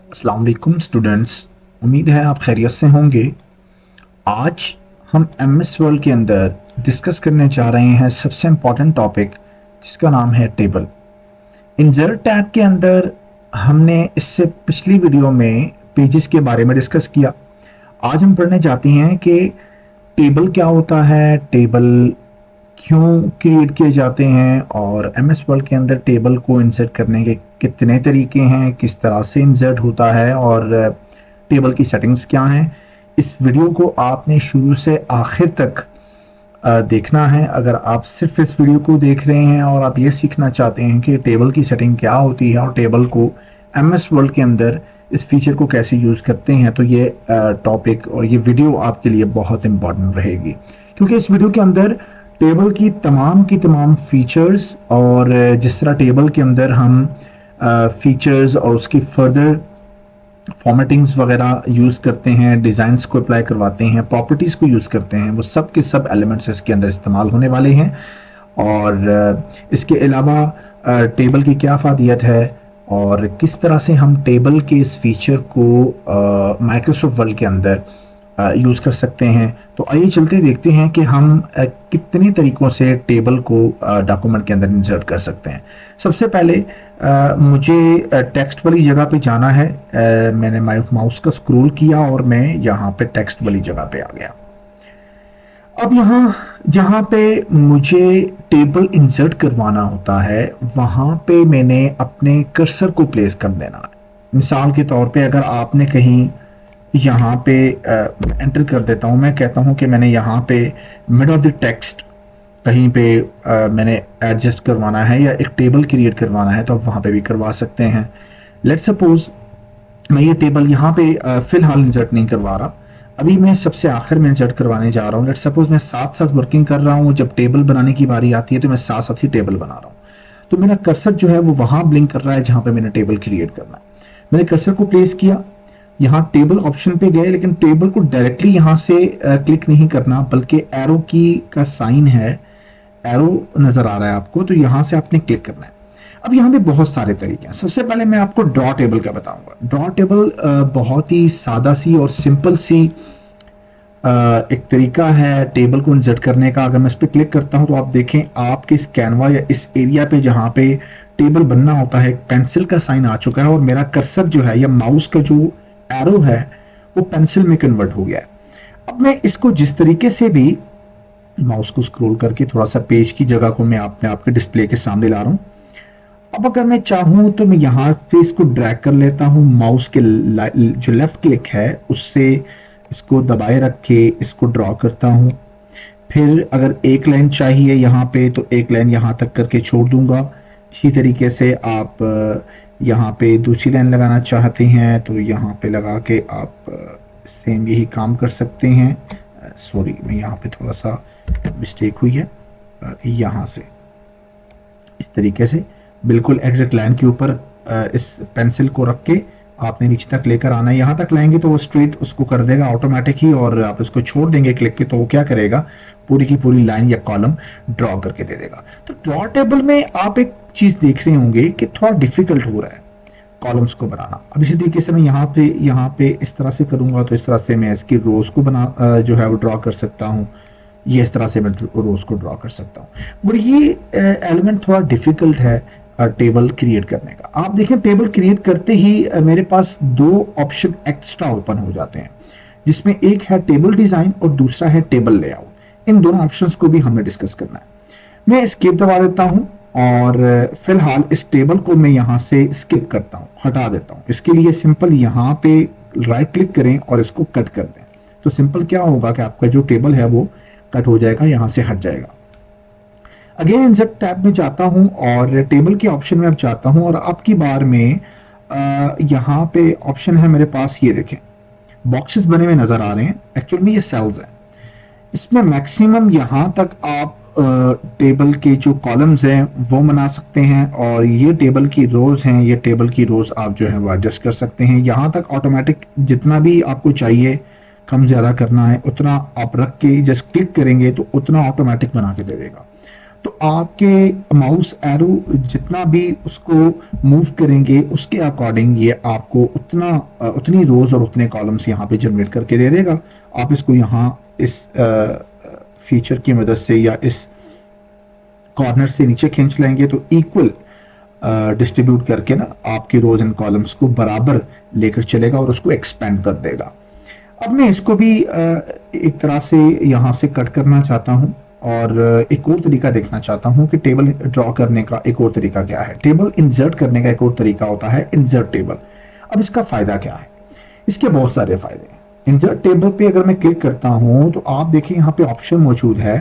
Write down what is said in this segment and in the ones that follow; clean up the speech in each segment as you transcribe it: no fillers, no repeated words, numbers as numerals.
अस्सलाम वालेकुम स्टूडेंट्स, उम्मीद है आप खैरियत से होंगे। आज हम एमएस वर्ल्ड के अंदर डिस्कस करने जा रहे हैं सबसे इम्पॉर्टेंट टॉपिक जिसका नाम है टेबल। इंसर्ट टैब के अंदर हमने इससे पिछली वीडियो में पेजेस के बारे में डिस्कस किया। आज हम पढ़ने जाते हैं कि टेबल क्या होता है, टेबल क्यों क्रिएट किए जाते हैं और एमएस वर्ल्ड के अंदर टेबल को इंसर्ट करने के कितने तरीके हैं, किस तरह से इंसर्ट होता है और टेबल की सेटिंग्स क्या हैं। इस वीडियो को आपने शुरू से आखिर तक देखना है। अगर आप सिर्फ इस वीडियो को देख रहे हैं और आप ये सीखना चाहते हैं कि टेबल की सेटिंग क्या होती है और टेबल को एमएस वर्ल्ड के अंदर इस फीचर को कैसे यूज़ करते हैं, तो ये टॉपिक और ये वीडियो आपके लिए बहुत इम्पॉर्टेंट रहेगी, क्योंकि इस वीडियो के अंदर टेबल की तमाम फीचर्स और जिस तरह टेबल के अंदर हम फीचर्स और उसकी फर्दर फॉर्मेटिंग्स वगैरह यूज़ करते हैं, डिज़ाइंस को अप्लाई करवाते हैं, प्रॉपर्टीज़ को यूज़ करते हैं, वो सब के सब एलिमेंट्स इसके अंदर इस्तेमाल होने वाले हैं। और इसके अलावा टेबल की क्या फ़ायदियत है और किस तरह से हम टेबल के इस फीचर को माइक्रोसॉफ्ट वर्ल्ड के अंदर यूज़ कर सकते हैं। तो आइए चलते देखते हैं कि हम कितने तरीक़ों से टेबल को डॉक्यूमेंट के अंदर इंसर्ट कर सकते हैं। सबसे पहले मुझे टेक्स्ट वाली जगह पे जाना है। मैंने माउस का स्क्रॉल किया और मैं यहाँ पे टेक्स्ट वाली जगह पे आ गया। अब यहाँ जहाँ पे मुझे टेबल इंसर्ट करवाना होता है वहाँ पे मैंने अपने कर्सर को प्लेस कर देना है। मिसाल के तौर पे अगर आपने कहीं यहाँ पे एंटर कर देता हूँ, मैं कहता हूँ कि मैंने यहाँ पे मिड ऑफ द टेक्स्ट कहीं पे मैंने एडजस्ट करवाना है या एक टेबल क्रिएट करवाना है, तो आप वहाँ पे भी करवा सकते हैं। लेट्स सपोज मैं ये टेबल यहाँ पे फ़िलहाल इंसर्ट नहीं करवा रहा, अभी मैं सबसे आखिर में इंसर्ट करवाने जा रहा हूँ। लेट्स सपोज मैं साथ साथ वर्किंग कर रहा हूँ, जब टेबल बनाने की बारी आती है तो मैं साथ साथ ही टेबल बना रहा हूँ। तो मेरा कर्सर जो है वो वहाँ ब्लिंक कर रहा है जहाँ पे मैंने टेबल क्रिएट करना है। मैंने कर्सर को प्लेस किया, यहाँ टेबल ऑप्शन पे गए, लेकिन टेबल को डायरेक्टली यहाँ से क्लिक नहीं करना, बल्कि एरो की का साइन है, एरो नज़र आ रहा है आपको, तो यहाँ से आपने क्लिक करना है। अब यहाँ पे बहुत सारे तरीके हैं। सबसे पहले मैं आपको ड्रॉ टेबल का बताऊंगा। ड्रॉ टेबल बहुत ही सादा सी और सिंपल सी एक तरीका है टेबल को इंसर्ट करने का। अगर मैं इस पर क्लिक करता हूँ तो आप देखें आपके इस कैनवा या इस एरिया पे जहाँ पे टेबल बनना होता है, पेंसिल का साइन आ चुका है और मेरा कर्सर जो है या माउस का जो एरो है वो पेंसिल में कन्वर्ट हो गया है। अब मैं इसको जिस तरीके से भी माउस को स्क्रॉल करके थोड़ा सा पेज की जगह को मैं आपके डिस्प्ले के सामने ला रहा हूँ। अब अगर मैं चाहूँ तो मैं यहाँ पे इसको ड्रैग कर लेता हूँ, माउस के जो लेफ्ट क्लिक है उससे इसको दबाए रख के इसको ड्रॉ करता हूँ। फिर अगर एक लाइन चाहिए यहाँ पे तो एक लाइन यहाँ तक करके छोड़ दूंगा। इसी तरीके से आप यहाँ पे दूसरी लाइन लगाना चाहते हैं तो यहाँ पे लगा के आप सेम यही काम कर सकते हैं। सॉरी, मैं यहाँ पे थोड़ा सा मिस्टेक हुई है। यहाँ से इस तरीके से बिल्कुल एग्जैक्ट लाइन के ऊपर इस पेंसिल को रख के आपने नीचे तक लेकर आना है। यहाँ तक लाएंगे तो वो स्ट्रेट उसको कर देगा ऑटोमेटिक ही, और आप इसको छोड़ देंगे क्लिक के तो वो क्या करेगा, पूरी की पूरी लाइन या कॉलम ड्रॉ करके दे देगा। तो ड्रॉ टेबल में आप एक चीज़ देख रहे होंगे कि थोड़ा डिफिकल्ट हो रहा है कॉलम्स को बनाना। अब इसी तरीके से मैं यहाँ पे इस तरह से करूँगा तो इस तरह से मैं इसकी रोज़ को जो है वो ड्रॉ कर सकता हूँ। ये इस तरह से मैं रोज़ को ड्रॉ कर सकता हूँ। और ये एलिमेंट थोड़ा डिफिकल्ट है टेबल क्रिएट करने का। आप देखें टेबल क्रिएट करते ही मेरे पास दो ऑप्शन एक्स्ट्रा ओपन हो जाते हैं, जिसमें एक है टेबल डिज़ाइन और दूसरा है टेबल लेआउट। इन दोनों ऑप्शंस को भी हमें डिस्कस करना है। मैं एस्केप दबा देता हूँ और फिलहाल इस टेबल को मैं यहाँ से स्किप करता हूँ, हटा देता हूँ। इसके लिए सिंपल यहाँ पे राइट क्लिक करें और इसको कट कर दें। तो सिंपल क्या होगा कि आपका जो टेबल है वो कट हो जाएगा, यहाँ से हट जाएगा। अगेन इंसर्ट टैब में जाता हूँ और टेबल के ऑप्शन में अब जाता हूँ और अब की बार में यहाँ पे ऑप्शन है मेरे पास, ये देखें बॉक्सेस बने हुए नज़र आ रहे हैं। एक्चुअल में ये सेल्स हैं। इसमें मैक्सिमम यहाँ तक आप टेबल के जो कॉलम्स हैं वो बना सकते हैं, और ये टेबल की रोज़ हैं, ये टेबल की रोज़ आप जो है वो एडजस्ट कर सकते हैं। यहाँ तक ऑटोमेटिक जितना भी आपको चाहिए कम ज़्यादा करना है उतना आप रख के जस्ट क्लिक करेंगे तो उतना ऑटोमेटिक बना के दे देगा। तो आपके माउस एरो जितना भी उसको मूव करेंगे उसके अकॉर्डिंग ये आपको उतनी रोज और उतने कॉलम्स यहाँ पे जनरेट करके दे देगा। आप इसको यहाँ इस फीचर की मदद से या इस कॉर्नर से नीचे खींच लेंगे तो इक्वल डिस्ट्रीब्यूट करके ना आपके रोज एंड कॉलम्स को बराबर लेकर चलेगा और उसको एक्सपेंड कर देगा। अब मैं इसको भी एक तरह से यहाँ से कट करना चाहता हूँ और एक और तरीका देखना चाहता हूँ कि टेबल ड्रॉ करने का एक और तरीका क्या है। टेबल इंसर्ट करने का एक और तरीका होता है इंसर्ट टेबल। अब इसका फायदा क्या है? इसके बहुत सारे फायदे हैं। इंसर्ट टेबल पे अगर मैं क्लिक करता हूँ तो आप देखिए यहाँ पे ऑप्शन मौजूद है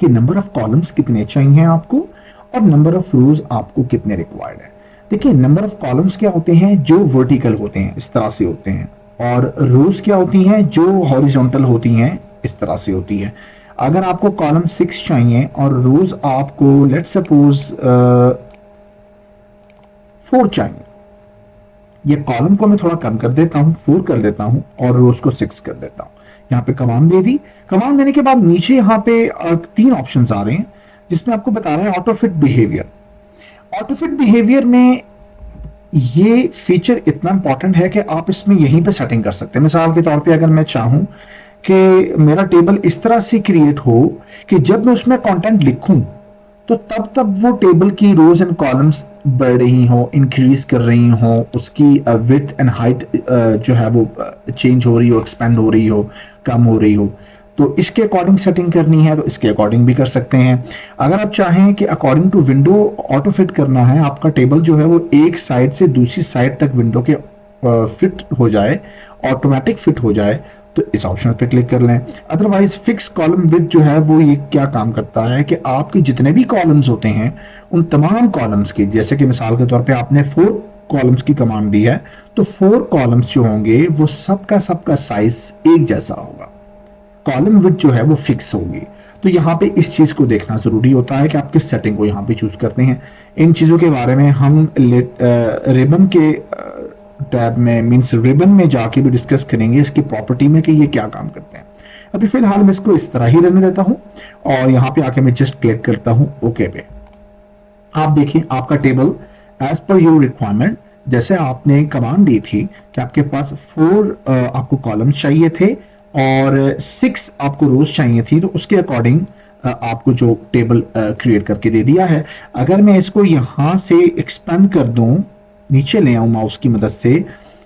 कि नंबर ऑफ कॉलम्स कितने चाहिए आपको और नंबर ऑफ रोज आपको कितने रिक्वायर्ड है। देखिए नंबर ऑफ कॉलम्स क्या होते हैं जो वर्टिकल होते हैं, इस तरह से होते हैं, और रोज क्या होती हैं जो हॉरिजॉन्टल होती हैं, इस तरह से होती है। अगर आपको कॉलम 6 चाहिए और रोज आपको लेट्स सपोज 4 चाहिए, ये कॉलम को मैं थोड़ा कम कर देता हूं, 4 कर देता हूं और रोज को 6 कर देता हूं। यहाँ पे कमांड दे दी। कमांड देने के बाद नीचे यहाँ पे 3 ऑप्शंस आ रहे हैं जिसमें आपको बता रहा है auto fit behaviour. Auto fit behaviour में ये फीचर इतना इंपॉर्टेंट है कि आप इसमें यहीं पे सेटिंग कर सकते हैं। मिसाल के तौर पे अगर मैं चाहूं कि मेरा टेबल इस तरह से क्रिएट हो कि जब मैं उसमें कंटेंट लिखूं तो तब तब वो टेबल की रोज एंड कॉलम्स बढ़ रही हो, इंक्रीज कर रही हो, उसकी विड्थ एंड हाइट जो है वो चेंज हो रही हो, एक्सपेंड हो रही हो, कम हो रही हो। तो इसके अकॉर्डिंग सेटिंग करनी है तो इसके अकॉर्डिंग भी कर सकते हैं। अगर आप चाहें कि according to window auto fit करना है, आपका टेबल जो है वो एक साइड से दूसरी साइड तक विंडो के फिट हो जाए, ऑटोमेटिक फिट हो जाए, तो इस ऑप्शन पे क्लिक कर लें। अदरवाइज फिक्स कॉलम विड्थ जो है वो ये क्या काम करता है कि आपके जितने भी कॉलम्स होते हैं उन तमाम कॉलम्स की, जैसे कि मिसाल के तौर पे आपने 4 कॉलम्स की कमांड दी है तो 4 कॉलम्स जो होंगे वो सबका साइज एक जैसा होगा, कॉलम विड्थ जो है वो फिक्स होगी। तो यहाँ पे इस चीज को देखना जरूरी होता है कि आप किस सेटिंग को यहाँ पे चूज करते हैं। इन चीजों के बारे में हम रिबन के टैब में मींस रिबन में जाके भी डिस्कस करेंगे इसकी प्रॉपर्टी में कि ये क्या काम करते हैं। अभी फिलहाल मैं इसको इस तरह ही रहने देता हूं और यहाँ पे आके मैं जस्ट क्लिक करता हूं ओके पे। आप देखिए आपका table as per your requirement, जैसे आपने कमांड दी थी कि आपके पास 4 आपको कॉलम्स चाहिए थे और 6 आपको रोज चाहिए थी, तो उसके अकॉर्डिंग आपको जो टेबल क्रिएट करके दे दिया है। अगर मैं इसको यहां से एक्सपेंड कर दूं, नीचे ले आऊं माउस की मदद से,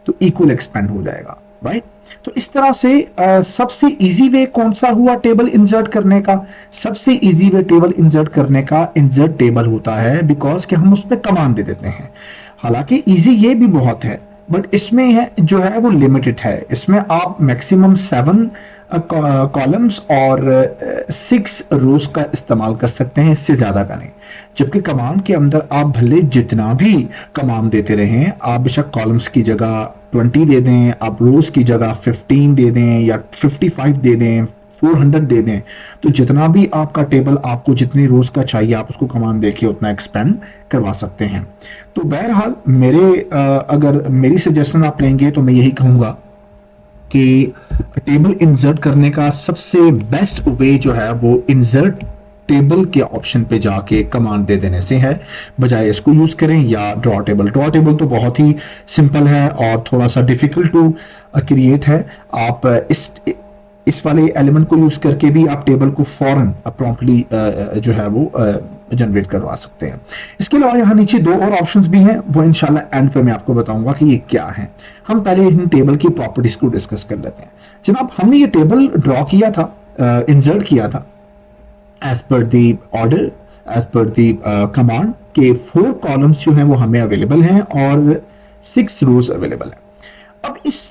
तो इक्वल एक्सपेंड हो जाएगा, राइट। तो इस तरह से सबसे इजी वे कौन सा हुआ टेबल इंसर्ट करने का? सबसे इजी वे टेबल इंसर्ट करने का इंसर्ट टेबल होता है, बिकॉज कि हम उस पर कमांड दे देते हैं। हालांकि इजी ये भी बहुत है बट इसमें है जो है वो लिमिटेड है। इसमें आप मैक्सिमम 7 कॉलम्स और 6 रोज का इस्तेमाल कर सकते हैं, इससे ज्यादा का नहीं। जबकि कमांड के अंदर आप भले जितना भी कमांड देते रहें, आप बेशक कॉलम्स की जगह 20 दे दें, आप रोज की जगह 15 दे दें या 55 दे दें, 400 दे दें, तो जितना भी आपका टेबल आपको जितनी रोज का चाहिए आप उसको कमांड देके उतना एक्सपेंड करवा सकते हैं। तो बहरहाल अगर मेरी सजेशन आप लेंगे तो मैं यही कहूंगा कि टेबल इंसर्ट करने का सबसे बेस्ट वे जो है वो इंसर्ट टेबल के ऑप्शन पे जाके कमांड दे देने से है, बजाय इसको यूज करें या ड्रॉ टेबल। ड्रॉ टेबल तो बहुत ही सिंपल है और थोड़ा सा डिफिकल्ट टू क्रिएट है। आप इस वाले एलिमेंट को यूज करके भी आप टेबल को फौरन प्रॉम्प्टली जो है वो जनरेट करवा सकते हैं। इसके अलावा यहाँ नीचे 2 और ऑप्शंस भी हैं, वो इंशाल्लाह एंड पे मैं आपको बताऊंगा कि ये क्या है। हम पहले इन टेबल की प्रॉपर्टीज को डिस्कस कर लेते हैं। जनाब हमने ये टेबल ड्रॉ किया था, इंसर्ट किया था as per the order, as per the command के 4 कॉलम्स जो हैं वो हमें अवेलेबल हैं और 6 रोज अवेलेबल है। अब इस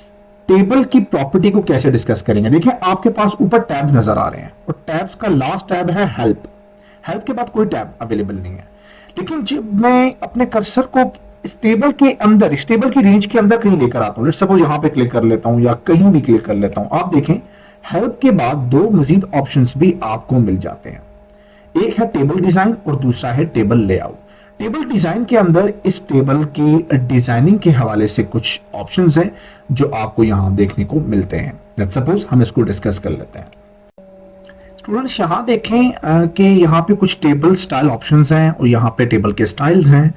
टेबल की प्रॉपर्टी को कैसे डिस्कस करेंगे? देखिए आपके पास ऊपर टैब्स नजर आ रहे हैं और टैब्स का लास्ट टैब है हेल्प। हेल्प के बाद कोई टैब अवेलेबल नहीं है। लेकिन जब मैं अपने कर्सर को इस टेबल के अंदर, इस टेबल की रेंज के अंदर कहीं लेकर आता हूं, लेट्स सपोज यहां पे क्लिक कर लेता हूं या कहीं भी क्लिक कर लेता हूं, आप देखें हेल्प के बाद 2 मजीद ऑप्शंस भी आपको मिल जाते हैं। एक है टेबल डिजाइन और दूसरा है टेबल लेआउट। टेबल डिजाइन के अंदर इस टेबल की डिजाइनिंग के हवाले से कुछ ऑप्शंस हैं जो आपको यहां देखने को मिलते हैं। लेट्स सपोज हम इसको डिस्कस कर लेते हैं। स्टूडेंट्स यहाँ देखें कि यहाँ पे कुछ टेबल स्टाइल ऑप्शंस हैं और यहाँ पे टेबल के स्टाइल्स हैं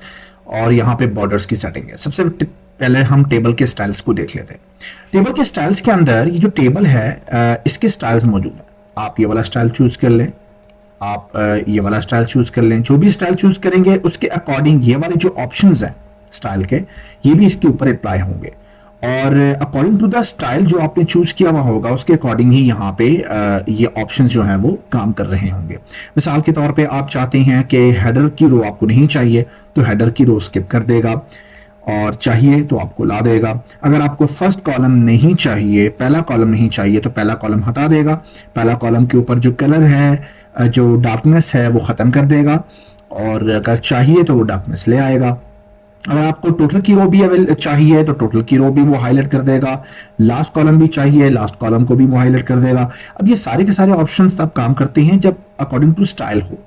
और यहाँ पे बॉर्डर्स की सेटिंग है। सबसे पहले हम टेबल के स्टाइल्स को देख लेते हैं। टेबल के स्टाइल्स के अंदर ये जो टेबल है इसके स्टाइल्स मौजूद हैं। आप ये वाला स्टाइल चूज कर लें, आप ये वाला स्टाइल चूज कर लें। जो भी स्टाइल चूज करेंगे उसके अकॉर्डिंग ये वाले जो ऑप्शंस हैं स्टाइल के, ये भी इसके ऊपर अप्लाई होंगे और अकॉर्डिंग टू द स्टाइल जो आपने चूज किया हुआ होगा उसके अकॉर्डिंग ही यहाँ पे ये ऑप्शंस जो हैं वो काम कर रहे होंगे। मिसाल के तौर पे आप चाहते हैं कि हेडर की रो आपको नहीं चाहिए तो हेडर की रो स्किप कर देगा और चाहिए तो आपको ला देगा। अगर आपको फर्स्ट कॉलम नहीं चाहिए, पहला कॉलम नहीं चाहिए तो पहला कॉलम हटा देगा। पहला कॉलम के ऊपर जो कलर है, जो डार्कनेस है वो खत्म कर देगा और अगर चाहिए तो वो डार्कनेस ले आएगा। अगर आपको टोटल की रो भी चाहिए तो टोटल की रो भी वो हाईलाइट कर देगा। लास्ट कॉलम भी चाहिए, लास्ट कॉलम को भी वो हाईलाइट कर देगा। अब ये सारे के सारे ऑप्शंस तब काम करते हैं जब अकॉर्डिंग टू स्टाइल हो,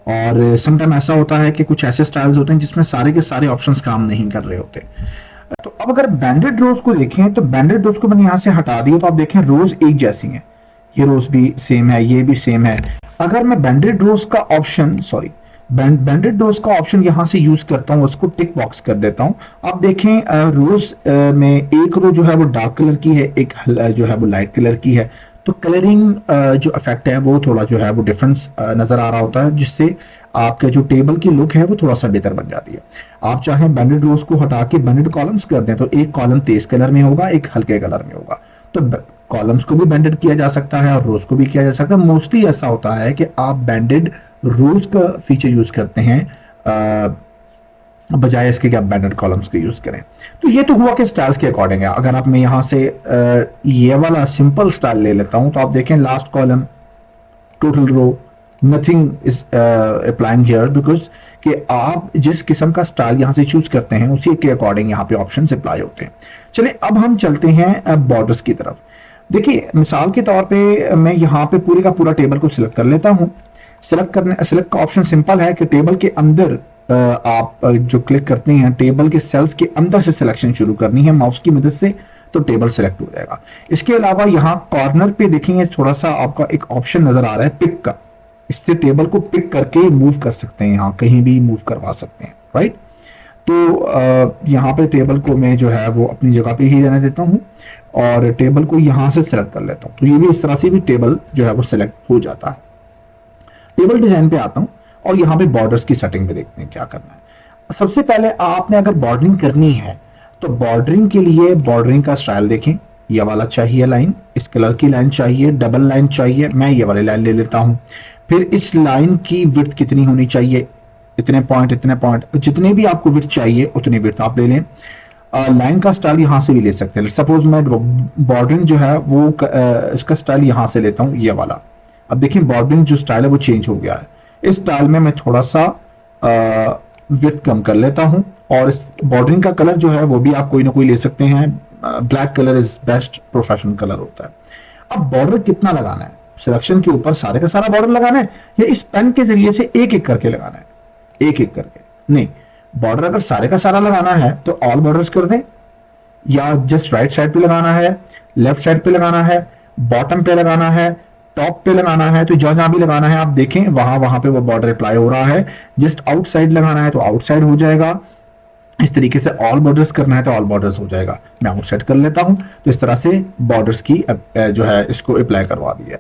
और समटाइम ऐसा होता है कि कुछ ऐसे स्टाइल्स होते हैं जिसमें सारे के सारे ऑप्शंस काम नहीं कर रहे होते। तो अब अगर बैंडेड रोज को देखें तो बैंडेड रोज को मैंने यहाँ से हटा दिया तो आप देखें रोज एक जैसी हैं, ये रोज भी सेम है, ये भी सेम है। अगर मैं बैंडेड रोज का ऑप्शन बैंडेड रोज का ऑप्शन यहां से यूज करता हूं, उसको टिक बॉक्स कर देता हूं। आप देखें रोज में एक रो जो है वो डार्क कलर की है, एक जो है वो लाइट कलर की है, तो कलरिंग जो इफेक्ट है वो थोड़ा जो है वो डिफरेंस नजर आ रहा होता है, जिससे आपके जो टेबल की लुक है वो थोड़ा सा बेहतर बन जाती है। आप चाहें बैंडेड रोज को हटा के बैंडेड कॉलम्स कर दें तो एक कॉलम तेज कलर में होगा, एक हल्के कलर में होगा। तो कॉलम्स को भी बैंडेड किया जा सकता है और रोज को भी किया जा सकता है। मोस्टली ऐसा होता है कि आप बैंडेड रोज का फीचर यूज करते हैं बजाय इसके कि आप बैंडेड कॉलम्स का यूज करें। तो ये तो हुआ कि स्टाइल्स के अकॉर्डिंग है। अगर आप मैं यहां से ये वाला सिंपल स्टाइल ले लेता हूं तो आप देखें last column, total row, nothing is applying here because कि आप जिस किस्म का स्टाइल यहां से चूज करते हैं उसी के अकॉर्डिंग यहाँ पे ऑप्शन अप्लाई होते हैं। चलिए अब हम चलते हैं बॉर्डर्स की तरफ। देखिए मिसाल के तौर पे मैं यहाँ पे पूरे का पूरा टेबल को सिलेक्ट कर लेता हूँ। सिलेक्ट का ऑप्शन सिंपल है कि टेबल के अंदर आप जो क्लिक करते हैं टेबल के सेल्स के अंदर से सिलेक्शन शुरू करनी है माउस की मदद से, तो टेबल सिलेक्ट हो जाएगा। इसके अलावा यहाँ कॉर्नर पे देखेंगे थोड़ा सा आपका एक ऑप्शन नजर आ रहा है पिक का, इससे टेबल को पिक करके मूव कर सकते हैं, यहाँ कहीं भी मूव करवा सकते हैं, राइट। तो यहाँ पे टेबल को मैं जो है वो अपनी जगह पे ही रहने देता हूँ और टेबल को यहाँ से सिलेक्ट कर लेता हूँ। तो ये भी इस तरह से भी टेबल जो है वो सिलेक्ट हो जाता है। टेबल डिजाइन पे आता हूं और यहाँ पे बॉर्डर्स की सेटिंग पे देखते हैं क्या करना है। सबसे पहले आपने अगर बॉर्डरिंग करनी है तो बॉर्डरिंग के लिए बॉर्डरिंग का स्टाइल देखें। ये वाला चाहिए लाइन, इस कलर की लाइन चाहिए, डबल लाइन चाहिए, मैं ये वाली लाइन ले लेता हूं। फिर इस लाइन की विड्थ कितनी होनी चाहिए, इतने पॉइंट, जितने भी आपको विड्थ चाहिए उतनी विड्थ आप ले लें। लाइन का स्टाइल यहां से भी ले सकते हैं। सपोज मैं बॉर्डरिंग जो है वो इसका स्टाइल यहां से लेता हूं, ये वाला। अब देखिए बॉर्डरिंग जो स्टाइल है वो चेंज हो गया है। इस स्टाइल में मैं थोड़ा सा विड्थ कम कर लेता हूं और इस बॉर्डरिंग का कलर जो है वो भी आप कोई ना कोई ले सकते हैं। Black colour is best professional colour होता है। अब बॉर्डर कितना लगाना है, सिलेक्शन के ऊपर सारे का सारा बॉर्डर लगाना है या इस पेन के जरिए से एक एक करके लगाना है, एक एक करके नहीं। बॉर्डर अगर सारे का सारा लगाना है तो ऑल बॉर्डर्स कर दें, या जस्ट राइट साइड पे लगाना है, लेफ्ट साइड पे लगाना है, बॉटम पे लगाना है, टॉप पे लगाना है, तो जहां जहां भी लगाना है आप देखें वहां वहां पे वो बॉर्डर अप्लाई हो रहा है। जस्ट आउटसाइड लगाना है तो आउटसाइड हो जाएगा। इस तरीके से ऑल बॉर्डर्स करना है तो ऑल बॉर्डर्स हो जाएगा। मैं आउटसाइड कर लेता हूं तो इस तरह से बॉर्डर्स की जो है इसको अप्लाई करवा दी है।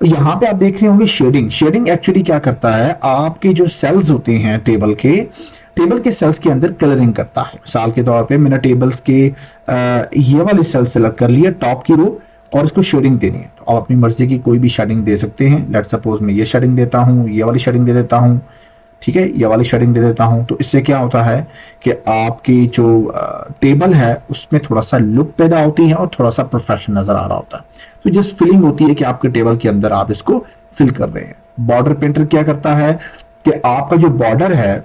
यहाँ पे आप देख रहे होंगे शेडिंग एक्चुअली क्या करता है, आपके जो सेल्स होते हैं टेबल के सेल्स के अंदर कलरिंग करता है। मिसाल के तौर पे मैंने टेबल्स के ये वाली सेल सेलेक्ट कर लिया, टॉप की रो, और इसको शेडिंग देनी है तो आप अपनी मर्जी की कोई भी शेडिंग दे सकते हैं। लेट सपोज मैं ये शेडिंग देता हूँ, ये वाली शेडिंग दे देता हूँ, ठीक है, ये वाली शेडिंग दे देता हूँ। तो इससे क्या होता है कि आपकी जो टेबल है उसमें थोड़ा सा लुक पैदा होती है और थोड़ा सा प्रोफेशनल नजर आ रहा होता है। तो जस्ट फीलिंग होती है कि आपके टेबल के अंदर आप इसको फिल कर रहे हैं। बॉर्डर पेंटर क्या करता है कि आपका जो बॉर्डर है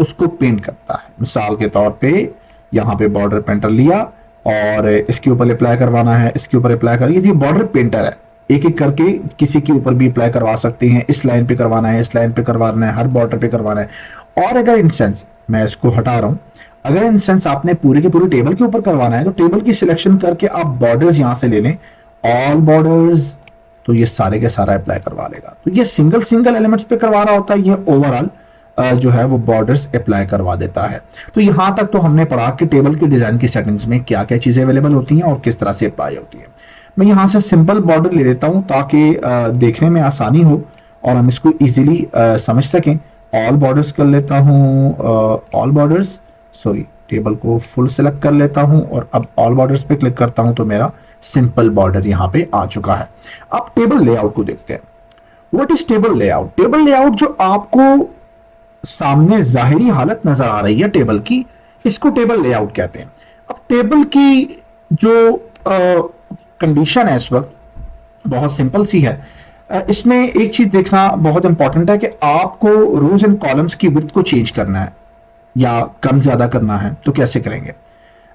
उसको पेंट करता है। मिसाल के तौर पे यहाँ पे बॉर्डर पेंटर लिया और इसके ऊपर अप्लाई करवाना है, इसके ऊपर अप्लाई कर, ये बॉर्डर पेंटर है, एक एक करके किसी के ऊपर भी अप्लाई करवा सकते हैं। इस लाइन पे करवाना है, इस लाइन पे करवाना है, हर बॉर्डर पे करवाना है। और अगर इंस्टेंस मैं इसको हटा रहा हूं, अगर इंस्टेंस आपने पूरे के पूरे टेबल के ऊपर करवाना है तो टेबल की सिलेक्शन करके आप बॉर्डर्स यहां से ले लें ऑल बॉर्डर्स, तो ये सारे के सारा अप्लाई करवा लेगा। तो ये सिंगल सिंगल एलिमेंट्स पे करवा रहा होता है, ये ओवरऑल जो है वो बॉर्डर्स अप्लाई करवा देता है। तो यहां तक तो हमने पढ़ा कि टेबल की डिजाइन की सेटिंग्स में क्या क्या चीजें अवेलेबल होती हैं और किस तरह से अप्लाई होती है। मैं यहाँ से सिंपल बॉर्डर ले लेता हूँ ताकि देखने में आसानी हो और हम इसको इजीली समझ सकें। ऑल बॉर्डर्स कर लेता हूँ, ऑल बॉर्डर्स, सॉरी टेबल को फुल सेलेक्ट कर लेता हूँ और अब ऑल बॉर्डर्स पे क्लिक करता हूँ तो मेरा सिंपल बॉर्डर यहाँ पे आ चुका है। अब टेबल लेआउट को देखते हैं। What is table layout? Table layout जो आपको सामने जाहिरी हालत नजर आ रही है टेबल की, इसको टेबल लेआउट कहते हैं। अब टेबल की जो कंडीशन है इस वक्त बहुत सिंपल सी है। इसमें एक चीज देखना बहुत इंपॉर्टेंट है कि आपको रोज एंड कॉलम्स की विड्थ को चेंज करना है या कम ज्यादा करना है तो कैसे करेंगे?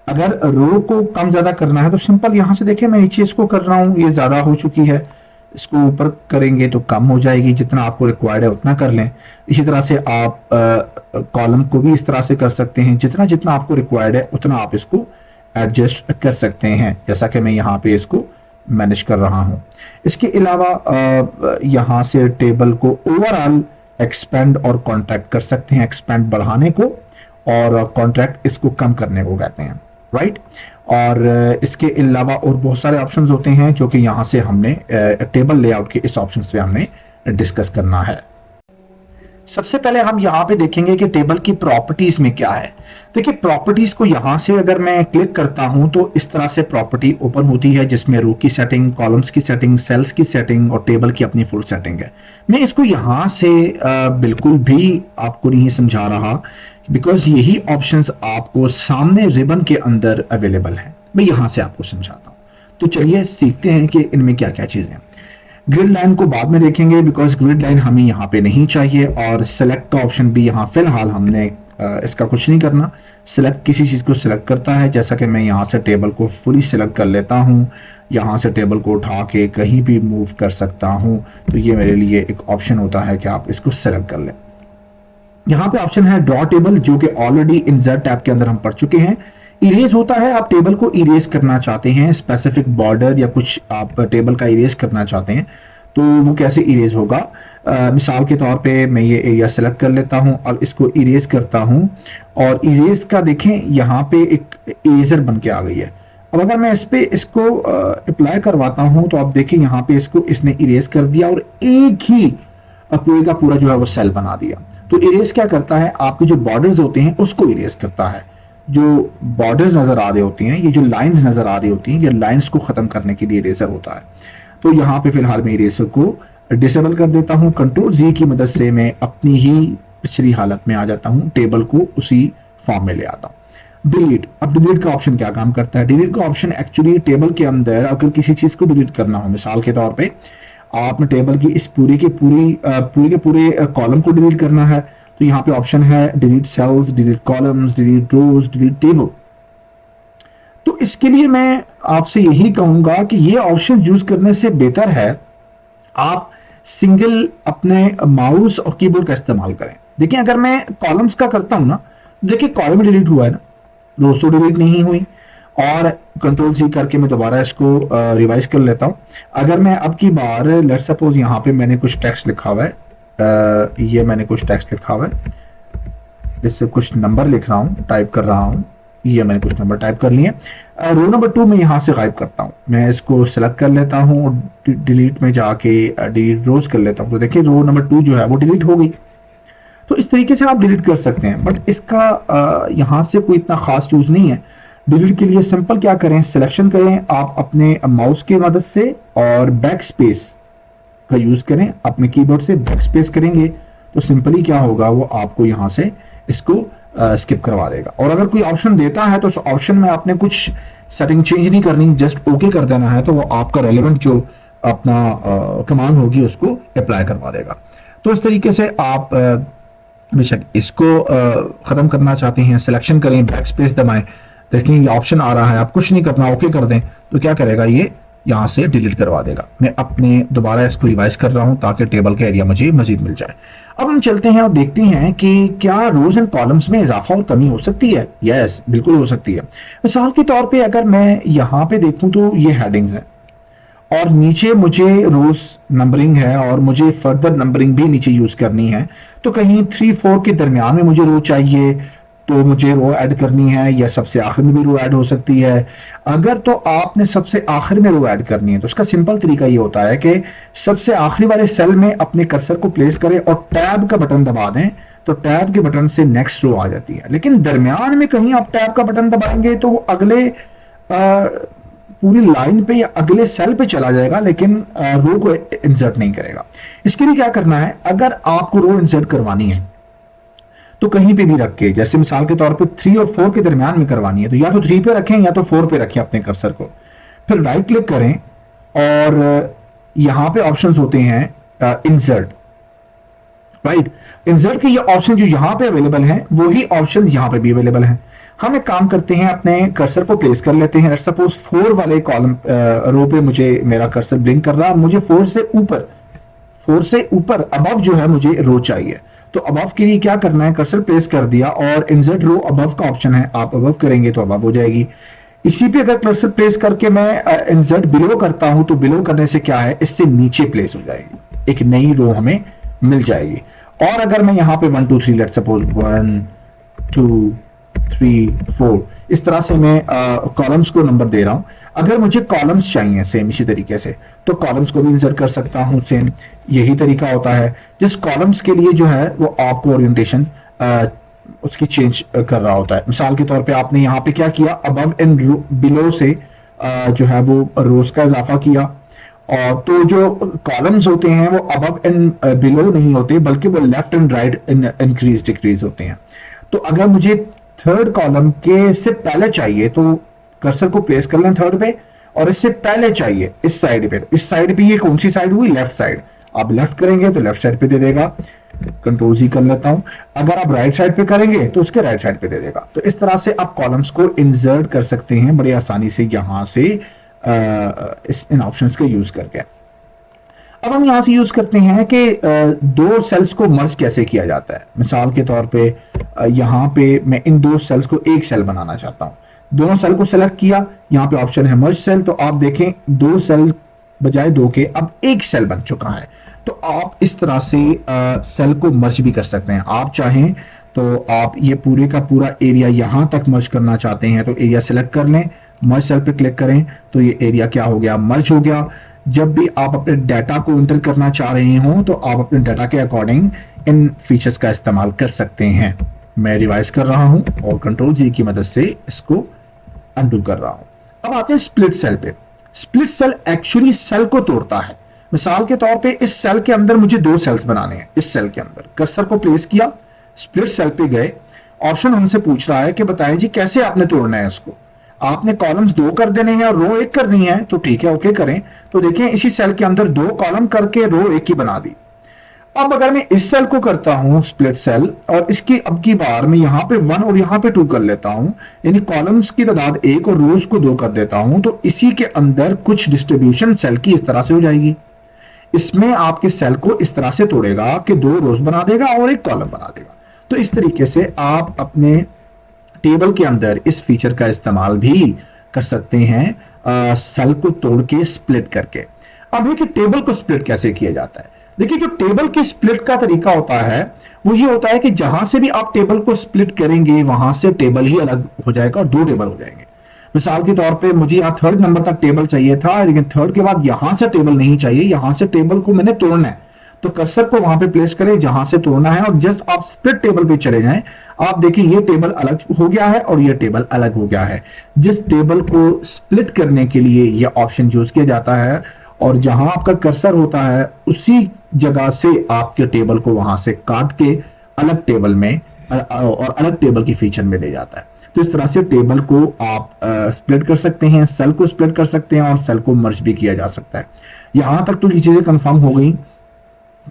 अगर रो को कम ज्यादा करना है तो सिंपल यहां से देखिए, मैं नीचे इसको कर रहा हूं, ये ज्यादा हो चुकी है, इसको ऊपर करेंगे तो कम हो जाएगी। जितना आपको रिक्वायर्ड है उतना कर लें। इसी तरह से आप कॉलम को भी इस तरह से कर सकते हैं, जितना जितना आपको रिक्वायर्ड है उतना आप इसको एडजस्ट कर सकते हैं, जैसा कि मैं यहाँ पे इसको मैनेज कर रहा हूँ। इसके अलावा यहाँ से टेबल को ओवरऑल एक्सपेंड और कॉन्ट्रैक्ट कर सकते हैं। एक्सपेंड बढ़ाने को और कॉन्ट्रैक्ट इसको कम करने को कहते हैं, राइट। और इसके अलावा और बहुत सारे ऑप्शंस होते हैं जो कि यहाँ से हमने टेबल लेआउट के इस ऑप्शन पे हमने डिस्कस करना है। सबसे पहले हम यहाँ पे देखेंगे कि टेबल की प्रॉपर्टीज में क्या है। देखिए प्रॉपर्टीज को यहाँ से अगर मैं क्लिक करता हूं तो इस तरह से प्रॉपर्टी ओपन होती है जिसमें रो की सेटिंग, कॉलम्स की सेटिंग, सेल्स की सेटिंग और टेबल की अपनी फुल सेटिंग है। मैं इसको यहाँ से बिल्कुल भी आपको नहीं समझा रहा बिकॉज यही ऑप्शंस आपको सामने रिबन के अंदर अवेलेबल है। मैं यहाँ से आपको समझाता हूँ। तो चलिए सीखते हैं कि इनमें क्या क्या चीजें हैं। ग्रिड लाइन को बाद में देखेंगे बिकॉज ग्रिड लाइन हमें यहाँ पे नहीं चाहिए और सिलेक्ट का ऑप्शन भी यहाँ फिलहाल हमने इसका कुछ नहीं करना। सिलेक्ट किसी चीज को सिलेक्ट करता है, जैसा कि मैं यहाँ से टेबल को फुली सिलेक्ट कर लेता हूँ, यहाँ से टेबल को उठा के कहीं भी मूव कर सकता हूँ। तो ये मेरे लिए एक ऑप्शन होता है कि आप इसको सिलेक्ट कर लें। यहाँ पे ऑप्शन है ड्रॉ टेबल जो कि ऑलरेडी इंसर्ट टैब के अंदर हम पढ़ चुके हैं। इरेज होता है, आप टेबल को इरेज करना चाहते हैं, स्पेसिफिक बॉर्डर या कुछ आप टेबल का इरेज करना चाहते हैं तो वो कैसे इरेज होगा। मिसाल के तौर पे मैं ये एरिया सेलेक्ट कर लेता हूं और इसको इरेज करता हूं और इरेज का देखें यहाँ पे एक इरेजर बन के आ गई है। अब अगर मैं इस पे इसको अप्लाई करवाता हूं तो आप देखें यहाँ पे इसको इसने इरेज कर दिया और एक ही पूरे का पूरा जो है वो सेल बना दिया। तो इरेज क्या करता है, आपके जो बॉर्डर्स होते हैं उसको इरेज करता है। जो बॉर्डर्स नजर आ रही होती हैं, ये जो लाइंस नजर आ रही होती हैं, ये लाइंस को खत्म करने के लिए इरेजर होता है। तो यहाँ पे फिलहाल मैं इरेजर को डिसेबल कर देता हूँ। कंट्रोल जी की मदद से मैं अपनी ही पिछली हालत में आ जाता हूँ, टेबल को उसी फॉर्म में ले आता हूँ। डिलीट, अब डिलीट का ऑप्शन क्या काम करता है? डिलीट का ऑप्शन एक्चुअली टेबल के अंदर अगर किसी चीज को डिलीट करना हो, मिसाल के तौर पे आपने टेबल की इस पूरी के पूरे कॉलम को डिलीट करना है तो यहाँ पे ऑप्शन है delete cells, delete columns, delete rows, delete table. तो इसके लिए मैं आपसे यही कहूंगा कि ये ऑप्शन यूज करने से बेहतर है आप सिंगल अपने माउस और कीबोर्ड का इस्तेमाल करें। देखिए अगर मैं कॉलम्स का करता हूं ना, देखिए कॉलम डिलीट हुआ है ना, रोज तो डिलीट नहीं हुई। और कंट्रोल सी करके मैं दोबारा इसको रिवाइज कर लेता हूं। अगर मैं अब की बार लेट सपोज यहाँ पे मैंने कुछ टेक्स्ट लिखा हुआ है, ये मैंने कुछ टेक्स्ट लिखा हुआ है, जिससे कुछ नंबर लिख रहा हूँ, टाइप कर रहा हूँ, ये मैंने कुछ नंबर टाइप कर लिए। रो नंबर 2 में यहाँ से गायब करता हूँ, मैं इसको सिलेक्ट कर लेता हूँ और डिलीट में जाके डिलीट रोज कर लेता हूँ। तो देखिए रो नंबर 2 जो है वो डिलीट हो गई। तो इस तरीके से आप डिलीट कर सकते हैं, बट इसका यहाँ से कोई इतना खास यूज नहीं है। डिलीट के लिए सिंपल क्या करें, सिलेक्शन करें आप अपने माउस की मदद से और बैक स्पेस का यूज करें। अपने कीबोर्ड से बैक स्पेस करेंगे तो सिंपली क्या होगा, वो आपको यहाँ से इसको स्किप करवा देगा। और अगर कोई ऑप्शन देता है तो उस ऑप्शन में आपने कुछ सेटिंग चेंज नहीं करनी, जस्ट ओके कर देना है, तो वो आपका रेलेवेंट जो अपना कमांड होगी उसको अप्लाई करवा देगा। तो इस तरीके से आप बेशक इसको खत्म करना चाहते हैं, सिलेक्शन करें, बैक स्पेस दबाएं, देखें ये ऑप्शन आ रहा है, आप कुछ नहीं करना, ओके कर दें तो क्या करेगा, ये यहाँ से डिलीट करवा देगा। मैं अपने दोबारा इसको रिवाइज कर रहा हूं ताकि टेबल का एरिया मुझे मजीद मिल जाए। अब हम चलते हैं और देखते हैं कि क्या रोज एंड कॉलम्स में इजाफा और कमी हो सकती है। यस, बिल्कुल हो सकती है। मिसाल के तौर पे अगर मैं यहाँ पे देखूं तो ये हेडिंग्स हैं और नीचे मुझे रोज नंबरिंग है और मुझे फर्दर नंबरिंग भी नीचे यूज करनी है। तो कहीं 3-4 के दरमियान में मुझे रो चाहिए तो मुझे रो ऐड करनी है, या सबसे आखिर में भी रो ऐड हो सकती है। अगर तो आपने सबसे आखिर में रो ऐड करनी है तो उसका सिंपल तरीका ये होता है कि सबसे आखिरी वाले सेल में अपने कर्सर को प्लेस करें और टैब का बटन दबा दें, तो टैब के बटन से नेक्स्ट रो आ जाती है। लेकिन दरमियान में कहीं आप टैब का बटन दबाएंगे तो वो अगले पूरी लाइन पे या अगले सेल पे चला जाएगा, लेकिन रो को इंसर्ट नहीं करेगा। इसके लिए क्या करना है, अगर आपको रो इंसर्ट करवानी है तो कहीं पे भी रख के, जैसे मिसाल के तौर पे 3 और 4 के दरमियान में करवानी है तो या तो 3 पे रखें या तो 4 पे रखें अपने कर्सर को। फिर राइट क्लिक करें और यहां पे ऑप्शंस होते हैं इंसर्ट, राइट। इंसर्ट के ये ऑप्शन जो यहां पे अवेलेबल हैं वही ऑप्शन यहां पे भी अवेलेबल हैं। हम एक काम करते हैं, अपने कर्सर को प्लेस कर लेते हैं। सपोज 4 वाले कॉलम रो पे मुझे मेरा कर्सर ब्लिंक कर रहा है, मुझे 4 से ऊपर अबव जो है मुझे रो चाहिए। तो अबव के लिए क्या करना है, कर्सर प्लेस कर दिया और इंसर्ट रो अबव का ऑप्शन है, आप अबव करेंगे तो अबव हो जाएगी। इसी पे अगर कर्सर प्लेस करके मैं इंसर्ट बिलो करता हूं तो बिलो करने से क्या है, इससे नीचे प्लेस हो जाएगी, एक नई रो हमें मिल जाएगी। और अगर मैं यहां पे 1 2 3 लेट सपोज 1 2 3 4 इस तरह से मैं कॉलम्स को नंबर दे रहा हूं। अगर मुझे कॉलम्स चाहिए सेम इसी तरीके से तो कॉलम्स को भी इंसर्ट कर सकता हूं, सेम यही तरीका होता है। जिस कॉलम्स के लिए जो है वो आपको ओरिएंटेशन उसकी चेंज कर रहा होता है। मिसाल के तौर पे आपने यहाँ पे क्या किया, अबव एंड बिलो से जो है वो रोज का इजाफा किया। और तो जो कॉलम्स होते हैं वो अबव एंड बिलो नहीं होते, बल्कि वो left and right increase decrease होते हैं। तो अगर मुझे थर्ड कॉलम के से पहले चाहिए तो कर्सर को प्लेस कर लें थर्ड पे, और इससे पहले चाहिए इस साइड पे, तो इस साइड पे ये कौन सी साइड हुई, लेफ्ट साइड। आप लेफ्ट करेंगे तो लेफ्ट साइड पे दे देगा, कंट्रोल जी कर लेता हूं। अगर आप राइट साइड पे करेंगे तो उसके राइट साइड पे दे देगा। तो इस तरह से आप कॉलम्स को इंसर्ट कर सकते हैं बड़ी आसानी से यहां से इन ऑप्शंस का यूज करके। अब हम यहां से यूज करते हैं कि दो सेल्स को मर्ज कैसे किया जाता है। मिसाल के तौर पे यहां पे मैं इन दो सेल्स को एक सेल बनाना चाहता हूं। दोनों सेल को सेलेक्ट किया, यहां पे ऑप्शन है मर्ज सेल, तो आप देखें दो सेल बजाय दो के अब एक सेल बन चुका है। तो आप इस तरह से सेल को मर्ज भी कर सकते हैं। आप चाहें तो आप ये पूरे का पूरा एरिया यहां तक मर्ज करना चाहते हैं तो एरिया सेलेक्ट कर लें, मर्ज सेल पे क्लिक करें तो ये एरिया क्या हो गया, मर्ज हो गया। जब भी आप अपने डाटा को एंटर करना चाह रहे हो तो आप अपने डाटा के अकॉर्डिंग इन फीचर्स का इस्तेमाल कर सकते हैं। मैं रिवाइज कर रहा हूं और कंट्रोल जी की मदद से इसको अनडू कर रहा हूं। अब आते हैं स्प्लिट सेल पे। स्प्लिट सेल एक्चुअली सेल को तोड़ता है। मिसाल के तौर पे इस सेल के अंदर मुझे दो सेल्स बनाने हैं। इस सेल के अंदर कर्सर को प्लेस किया, स्प्लिट सेल पे गए, ऑप्शन हमसे पूछ रहा है कि बताएं जी कैसे आपने तोड़ना है इसको। आपने कॉलम्स दो कर देने हैं और रो एक करनी है तो ठीक है, ओके करें। तो देखिए इसी सेल के अंदर दो कॉलम करके रो एक ही बना दी। अब अगर मैं इस सेल को करता हूं स्प्लिट सेल और इसकी अब की बार मैं यहां पे 1 और यहां पे 2 कर लेता हूं, यानी कॉलम्स की तादाद 1 और रोज को 2 कर देता हूं, तो इसी के अंदर कुछ डिस्ट्रीब्यूशन सेल की इस तरह से हो जाएगी। इसमें आपके सेल को इस तरह से तोड़ेगा कि 2 रोज बना देगा और एक कॉलम बना देगा। तो इस तरीके से आप अपने टेबल के अंदर इस फीचर का इस्तेमाल भी कर सकते हैं सेल को तोड़ के स्प्लिट करके। अब देखिए टेबल को स्प्लिट कैसे किया जाता है। देखिए जो टेबल के स्प्लिट का तरीका होता है वो ये होता है कि जहां से भी आप टेबल को स्प्लिट करेंगे वहां से टेबल ही अलग हो जाएगा और 2 टेबल हो जाएंगे। मिसाल के तौर पे मुझे यहाँ 3rd नंबर तक टेबल चाहिए था, लेकिन 3rd के बाद यहां से टेबल नहीं चाहिए, यहां से टेबल को मैंने तोड़ना है। तो कर्सर को वहां पे प्लेस करें जहां से तोड़ना है और जस्ट आप स्प्लिट टेबल पे चले जाएं। आप देखिए ये टेबल अलग हो गया है और ये टेबल अलग हो गया है। जिस टेबल को स्प्लिट करने के लिए ये ऑप्शन यूज किया जाता है और जहां आपका कर्सर होता है उसी जगह से आपके टेबल को वहां से काट के अलग टेबल में और अलग टेबल की फीचर में ले जाता है। तो इस तरह से टेबल को आप स्प्लिट कर सकते हैं, सेल को स्प्लिट कर सकते हैं और सेल को मर्ज भी किया जा सकता है। यहां तक तो ये चीजें कंफर्म हो गई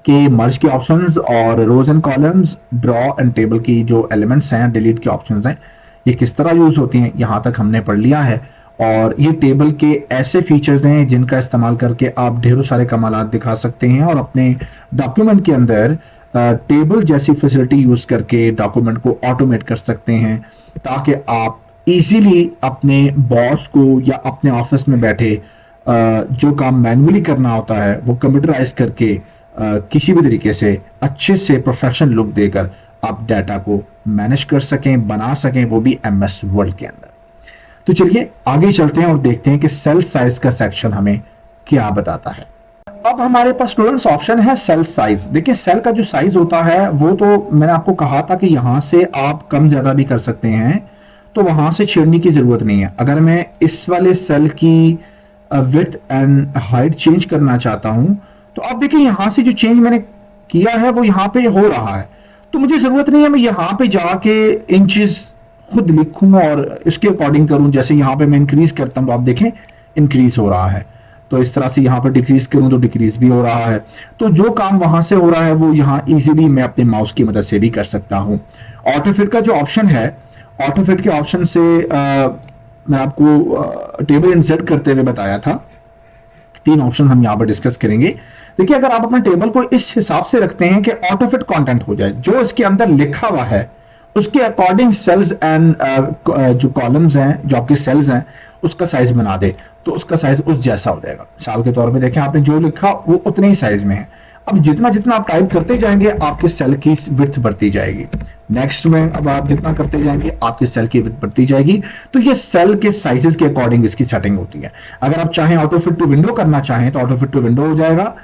कि मर्ज के ऑप्शंस और rows and columns, draw and table की जो एलिमेंट्स हैं, डिलीट के ऑप्शंस हैं, ये किस तरह यूज होती हैं यहां तक हमने पढ़ लिया है। और ये टेबल के ऐसे फीचर्स हैं जिनका इस्तेमाल करके आप ढेरों सारे कमालात दिखा सकते हैं और अपने डॉक्यूमेंट के अंदर टेबल जैसी फैसिलिटी यूज करके डॉक्यूमेंट को ऑटोमेट कर सकते हैं, ताकि आप इजीली अपने बॉस को या अपने ऑफिस में बैठे जो काम मैनुअली करना होता है वो कंप्यूटराइज करके किसी भी तरीके से अच्छे से प्रोफेशनल लुक देकर आप डाटा को मैनेज कर सकें, बना सकें, वो भी एमएस वर्ड के अंदर। तो चलिए आगे चलते हैं और देखते हैं कि सेल साइज का सेक्शन हमें क्या बताता है। अब हमारे पास स्टूडेंट्स ऑप्शन है सेल साइज। देखिए सेल का जो साइज होता है वो तो मैंने आपको कहा था कि यहां से आप कम ज्यादा भी कर सकते हैं, तो वहां से छेड़ने की जरूरत नहीं है। अगर मैं इस वाले सेल की विड्थ एंड हाइट चेंज करना चाहता हूं तो आप देखिए यहां से जो चेंज मैंने किया है वो यहां पे हो रहा है, तो मुझे जरूरत नहीं है मैं यहां पे जाके इंचेस खुद लिखूं और इसके अकॉर्डिंग करूं। जैसे यहां पे मैं इंक्रीज करता हूं तो आप देखें इंक्रीज हो रहा है, तो इस तरह से यहां पर डिक्रीज करूं तो डिक्रीज भी हो रहा है। तो जो काम वहां से हो रहा है वो यहां इजीली मैं अपने माउस की मदद से भी कर सकता हूं। ऑटोफिट का जो ऑप्शन है, ऑटोफिट के ऑप्शन से मैं आपको टेबल इंसर्ट करते हुए बताया था। 3 ऑप्शन हम यहाँ पर डिस्कस करेंगे। देखिए अगर आप अपने टेबल को इस हिसाब से रखते हैं कि ऑटोफिट कंटेंट हो जाए, जो इसके अंदर लिखा हुआ है उसके अकॉर्डिंग सेल्स एंड जो कॉलम्स हैं, जो आपके सेल्स हैं, उसका साइज बना दे, तो उसका साइज उस जैसा हो जाएगा। मिसाल के तौर पे देखें आपने जो लिखा वो उतने ही साइज में है। अब जितना जितना आप टाइप करते जाएंगे आपके सेल की विड्थ बढ़ती जाएगी। नेक्स्ट में अब आप जितना करते जाएंगे आपकी सेल की विड्थ बढ़ती जाएगी। तो ये सेल के साइजेस के अकॉर्डिंग इसकी सेटिंग होती है। अगर आप चाहें ऑटो फिट टू विंडो करना चाहें तो ऑटो फिट टू विंडो हो जाएगा,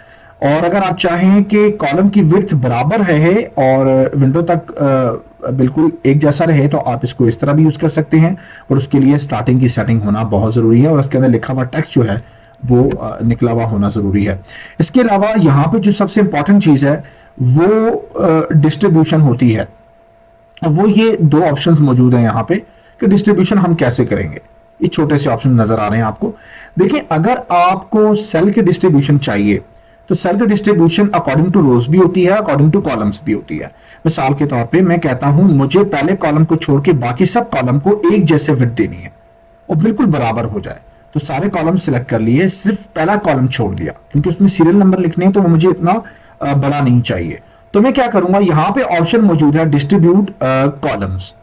और अगर आप चाहें कि कॉलम की विड्थ बराबर रहे और विंडो तक बिल्कुल एक जैसा रहे तो आप इसको इस तरह भी यूज कर सकते हैं। और उसके लिए स्टार्टिंग की सेटिंग होना बहुत जरूरी है और उसके अंदर लिखा हुआ टेक्स्ट जो है वो निकला हुआ होना जरूरी है। इसके अलावा यहाँ पे जो सबसे इंपॉर्टेंट चीज है वो डिस्ट्रीब्यूशन होती है। वो ये 2 ऑप्शंस मौजूद हैं यहाँ पे कि डिस्ट्रीब्यूशन हम कैसे करेंगे। ये छोटे से ऑप्शन नजर आ रहे हैं आपको। देखिए अगर आपको सेल की डिस्ट्रीब्यूशन चाहिए तो सेल की डिस्ट्रीब्यूशन अकॉर्डिंग टू रोज भी होती है, अकॉर्डिंग टू कॉलम्स भी होती है। मिसाल के तौर पे मैं कहता हूं मुझे पहले कॉलम को छोड़ के बाकी सब कॉलम को एक जैसे विड्थ देनी है और बिल्कुल बराबर हो जाए, तो सारे कॉलम सिलेक्ट कर लिए, सिर्फ पहला कॉलम छोड़ दिया क्योंकि उसमें सीरियल नंबर लिखने हैं तो वो मुझे इतना बड़ा नहीं चाहिए। तो मैं क्या करूंगा, यहां पे ऑप्शन मौजूद है डिस्ट्रीब्यूट कॉलम्स।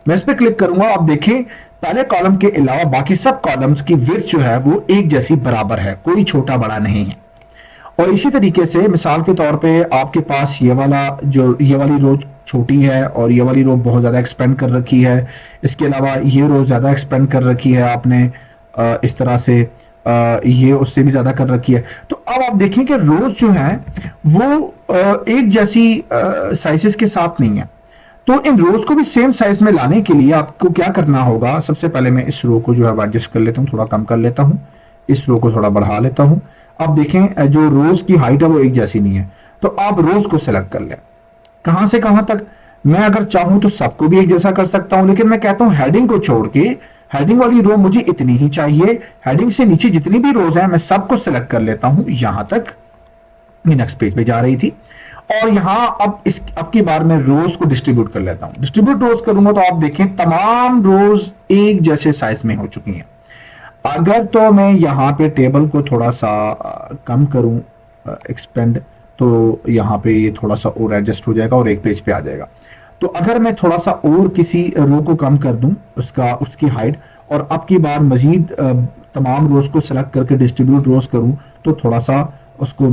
मैं इस पर क्लिक करूंगा, आप देखें पहले कॉलम के अलावा बाकी सब कॉलम्स की विड्थ जो है वो एक जैसी बराबर है, कोई छोटा बड़ा नहीं है। और इसी तरीके से मिसाल के तौर पे आपके पास ये वाली रो छोटी है और ये वाली रो बहुत ज्यादा एक्सपेंड कर रखी है, इसके अलावा ये रो ज्यादा एक्सपेंड कर रखी है आपने इस तरह से, ये उससे भी ज्यादा कर रखी है। तो अब आप देखें कि रोज जो है वो एक जैसी साइजेस के साथ नहीं है। तो इन रोज को भी सेम साइज में लाने के लिए आपको क्या करना होगा, सबसे पहले मैं इस रो को जो है एडजस्ट कर लेता हूँ, थोड़ा कम कर लेता हूँ, इस रो को थोड़ा बढ़ा लेता हूँ। अब देखें जो रोज की हाइट है वो एक जैसी नहीं है, तो आप रोज को सिलेक्ट कर लें। कहां से कहां तक, मैं अगर चाहूं तो सबको भी एक जैसा कर सकता हूं, लेकिन मैं कहता हूं हेडिंग को छोड़ के हेडिंग वाली रो मुझे इतनी ही चाहिए, हेडिंग से नीचे जितनी भी रोज हैं मैं सबको सिलेक्ट कर लेता हूं। यहां तक ये नेक्स्ट पेज पे जा रही थी और यहां अब की बार मैं रोज को डिस्ट्रीब्यूट कर लेता हूं। डिस्ट्रीब्यूट रोज करूंगा तो आप देखें तमाम रोज एक जैसे साइज में हो चुकी हैं। अगर तो मैं यहाँ पे टेबल को थोड़ा सा कम करूं एक्सपेंड, तो यहाँ पे ये थोड़ा सा और एडजस्ट हो जाएगा और एक पेज पे आ जाएगा। तो अगर मैं थोड़ा सा और किसी रो को कम कर दूं उसकी हाइट, और अब की बार मजीद तमाम रोज को सेलेक्ट करके डिस्ट्रीब्यूट रोज करूं तो थोड़ा सा उसको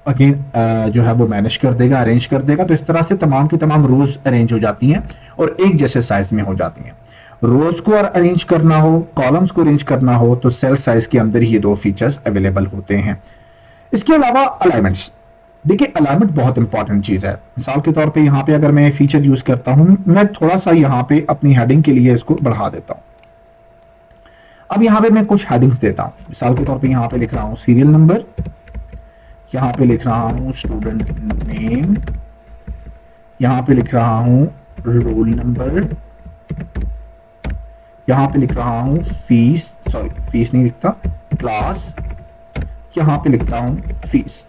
अगेन जो है वो मैनेज कर देगा, अरेंज कर देगा। तो इस तरह से तमाम की तमाम रोज अरेंज हो जाती हैं और एक जैसे साइज में हो जाती हैं। रोज को अरेंज करना हो, कॉलम्स को अरेंज करना हो तो सेल साइज के अंदर ही ये 2 फीचर्स अवेलेबल होते हैं। इसके अलावा अलाइनमेंट्स, देखिए अलाइनमेंट बहुत इंपॉर्टेंट चीज है। मिसाल के तौर पे यहाँ पे अगर मैं फीचर यूज करता हूं, मैं थोड़ा सा यहाँ पे अपनी हेडिंग के लिए इसको बढ़ा देता हूं। अब यहाँ पे मैं कुछ हेडिंग्स देता हूं। मिसाल के तौर पे यहाँ पे लिख रहा हूं सीरियल नंबर, यहाँ पे लिख रहा हूं स्टूडेंट नेम, यहाँ पे लिख रहा हूं रोल नंबर, यहाँ पे लिख रहा हूं फीस नहीं लिखता, क्लास, यहाँ पे लिखता हूं फीस।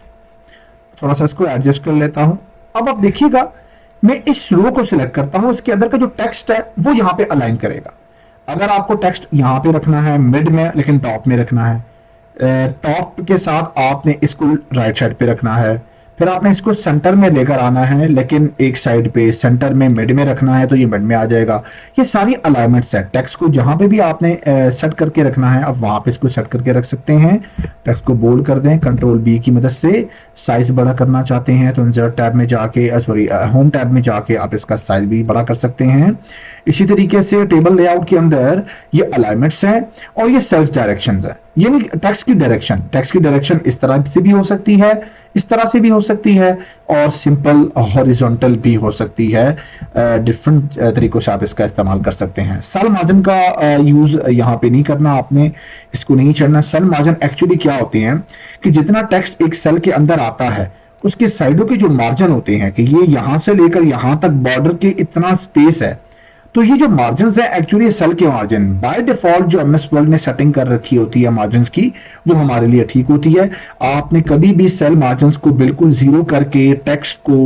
थोड़ा सा इसको एडजस्ट कर लेता हूं। अब आप देखिएगा मैं इस रो को सिलेक्ट करता हूं, इसके अंदर का जो टेक्स्ट है वो यहाँ पे अलाइन करेगा। अगर आपको टेक्स्ट यहाँ पे रखना है मिड में लेकिन टॉप में रखना है, टॉप के साथ आपने इसको राइट साइड पे रखना है, फिर आपने इसको सेंटर में लेकर आना है, लेकिन एक साइड पे सेंटर में मिड में रखना है तो ये मिड में आ जाएगा। ये सारी अलाइनमेंट्स है। टेक्स्ट को जहां पे भी आपने सेट करके रखना है, अब वहां पे इसको सेट करके रख सकते हैं। टेक्स्ट को बोल्ड कर दें कंट्रोल बी की मदद से। साइज बड़ा करना चाहते हैं तो इंसर्ट टैब में जाके होम टैब में जाके आप इसका साइज भी बड़ा कर सकते हैं। इसी तरीके से टेबल लेआउट के अंदर ये अलाइनमेंट्स हैं और ये सेल्स डायरेक्शंस है। ये नहीं टेक्स्ट की डायरेक्शन इस तरह से भी हो सकती है, इस तरह से भी हो सकती है, और सिंपल हॉरिजॉन्टल भी हो सकती है। डिफरेंट तरीकों से आप इसका इस्तेमाल कर सकते हैं। सेल मार्जिन का यूज यहाँ पे नहीं करना, आपने इसको नहीं चढ़ना। सेल मार्जिन एक्चुअली क्या होते हैं कि जितना टेक्स्ट एक सेल के अंदर आता है उसके साइडों के जो मार्जिन होते हैं कि ये यहां से लेकर यहां तक बॉर्डर के इतना स्पेस है, तो ये जो मार्जिन है एक्चुअली सेल के मार्जिन बाय डिफॉल्ट जो एमएस वर्ड ने सेटिंग कर रखी होती है मार्जिन की, वो हमारे लिए ठीक होती है। आपने कभी भी सेल मार्जिन को बिल्कुल जीरो करके टेक्स्ट को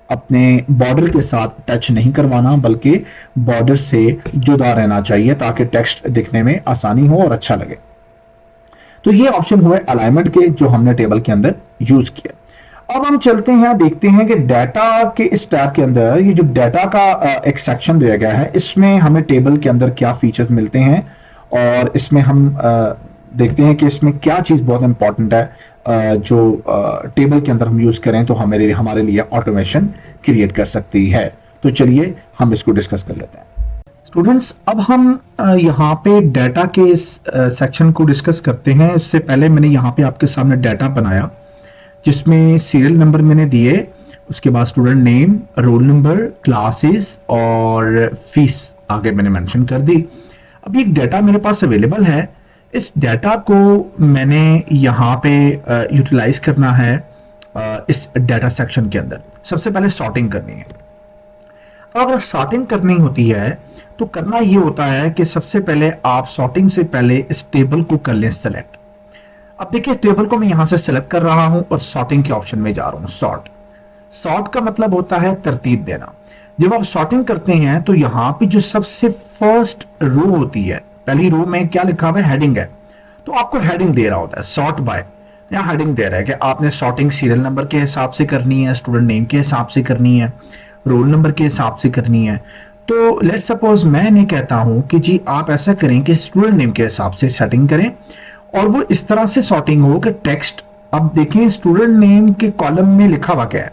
अपने बॉर्डर के साथ टच नहीं करवाना, बल्कि बॉर्डर से जुदा रहना चाहिए ताकि टेक्स्ट दिखने में आसानी हो और अच्छा लगे। तो ये ऑप्शन हुए अलाइनमेंट के जो हमने टेबल के अंदर यूज किया। अब हम चलते हैं, देखते हैं कि डाटा के इस टैब के अंदर ये जो डाटा का एक सेक्शन दिया गया है, इसमें हमें टेबल के अंदर क्या फीचर्स मिलते हैं, और इसमें हम देखते हैं कि इसमें क्या चीज़ बहुत इंपॉर्टेंट है जो टेबल के अंदर हम यूज़ करें तो हमारे लिए ऑटोमेशन क्रिएट कर सकती है। तो चलिए हम इसको डिस्कस कर लेते हैं। स्टूडेंट्स, अब हम यहाँ पे डाटा के इस सेक्शन को डिस्कस करते हैं। उससे पहले मैंने यहाँ पे आपके सामने डाटा बनाया जिसमें सीरियल नंबर मैंने दिए, उसके बाद student name, roll number, classes और फीस आगे मैंने मेंशन कर दी। अब ये डाटा मेरे पास अवेलेबल है। इस डाटा को मैंने यहाँ पे यूटिलाइज करना है इस डाटा सेक्शन के अंदर। सबसे पहले सॉर्टिंग करनी है। अगर सॉर्टिंग करनी होती है तो करना ये होता है कि सबसे पहले आप सॉर्टिंग से पहले इस टेबल को कर लें सेलेक्ट। अब देखिए टेबल को मैं यहां से सेलेक्ट कर रहा हूं और सॉर्टिंग के ऑप्शन में जा रहा हूं। सॉर्ट का मतलब होता है तरतीब देना। जब आप सॉर्टिंग करते हैं तो यहां पे जो सबसे फर्स्ट रो होती है, पहली रो में क्या लिखा हुआ है, हेडिंग है, तो आपको हेडिंग दे रहा होता है सॉर्ट बाय, या हेडिंग दे रहा है कि आपने सॉर्टिंग सीरियल नंबर के हिसाब से करनी है, स्टूडेंट नेम के हिसाब से करनी है, रोल नंबर के हिसाब से करनी है। तो लेट्स सपोज मैं नहीं कहता हूं कि जी आप ऐसा करें कि स्टूडेंट नेम के हिसाब से सेटिंग करें और वो इस तरह से सॉर्टिंग हो कि टेक्स्ट, अब देखें स्टूडेंट नेम के कॉलम में लिखा हुआ क्या है,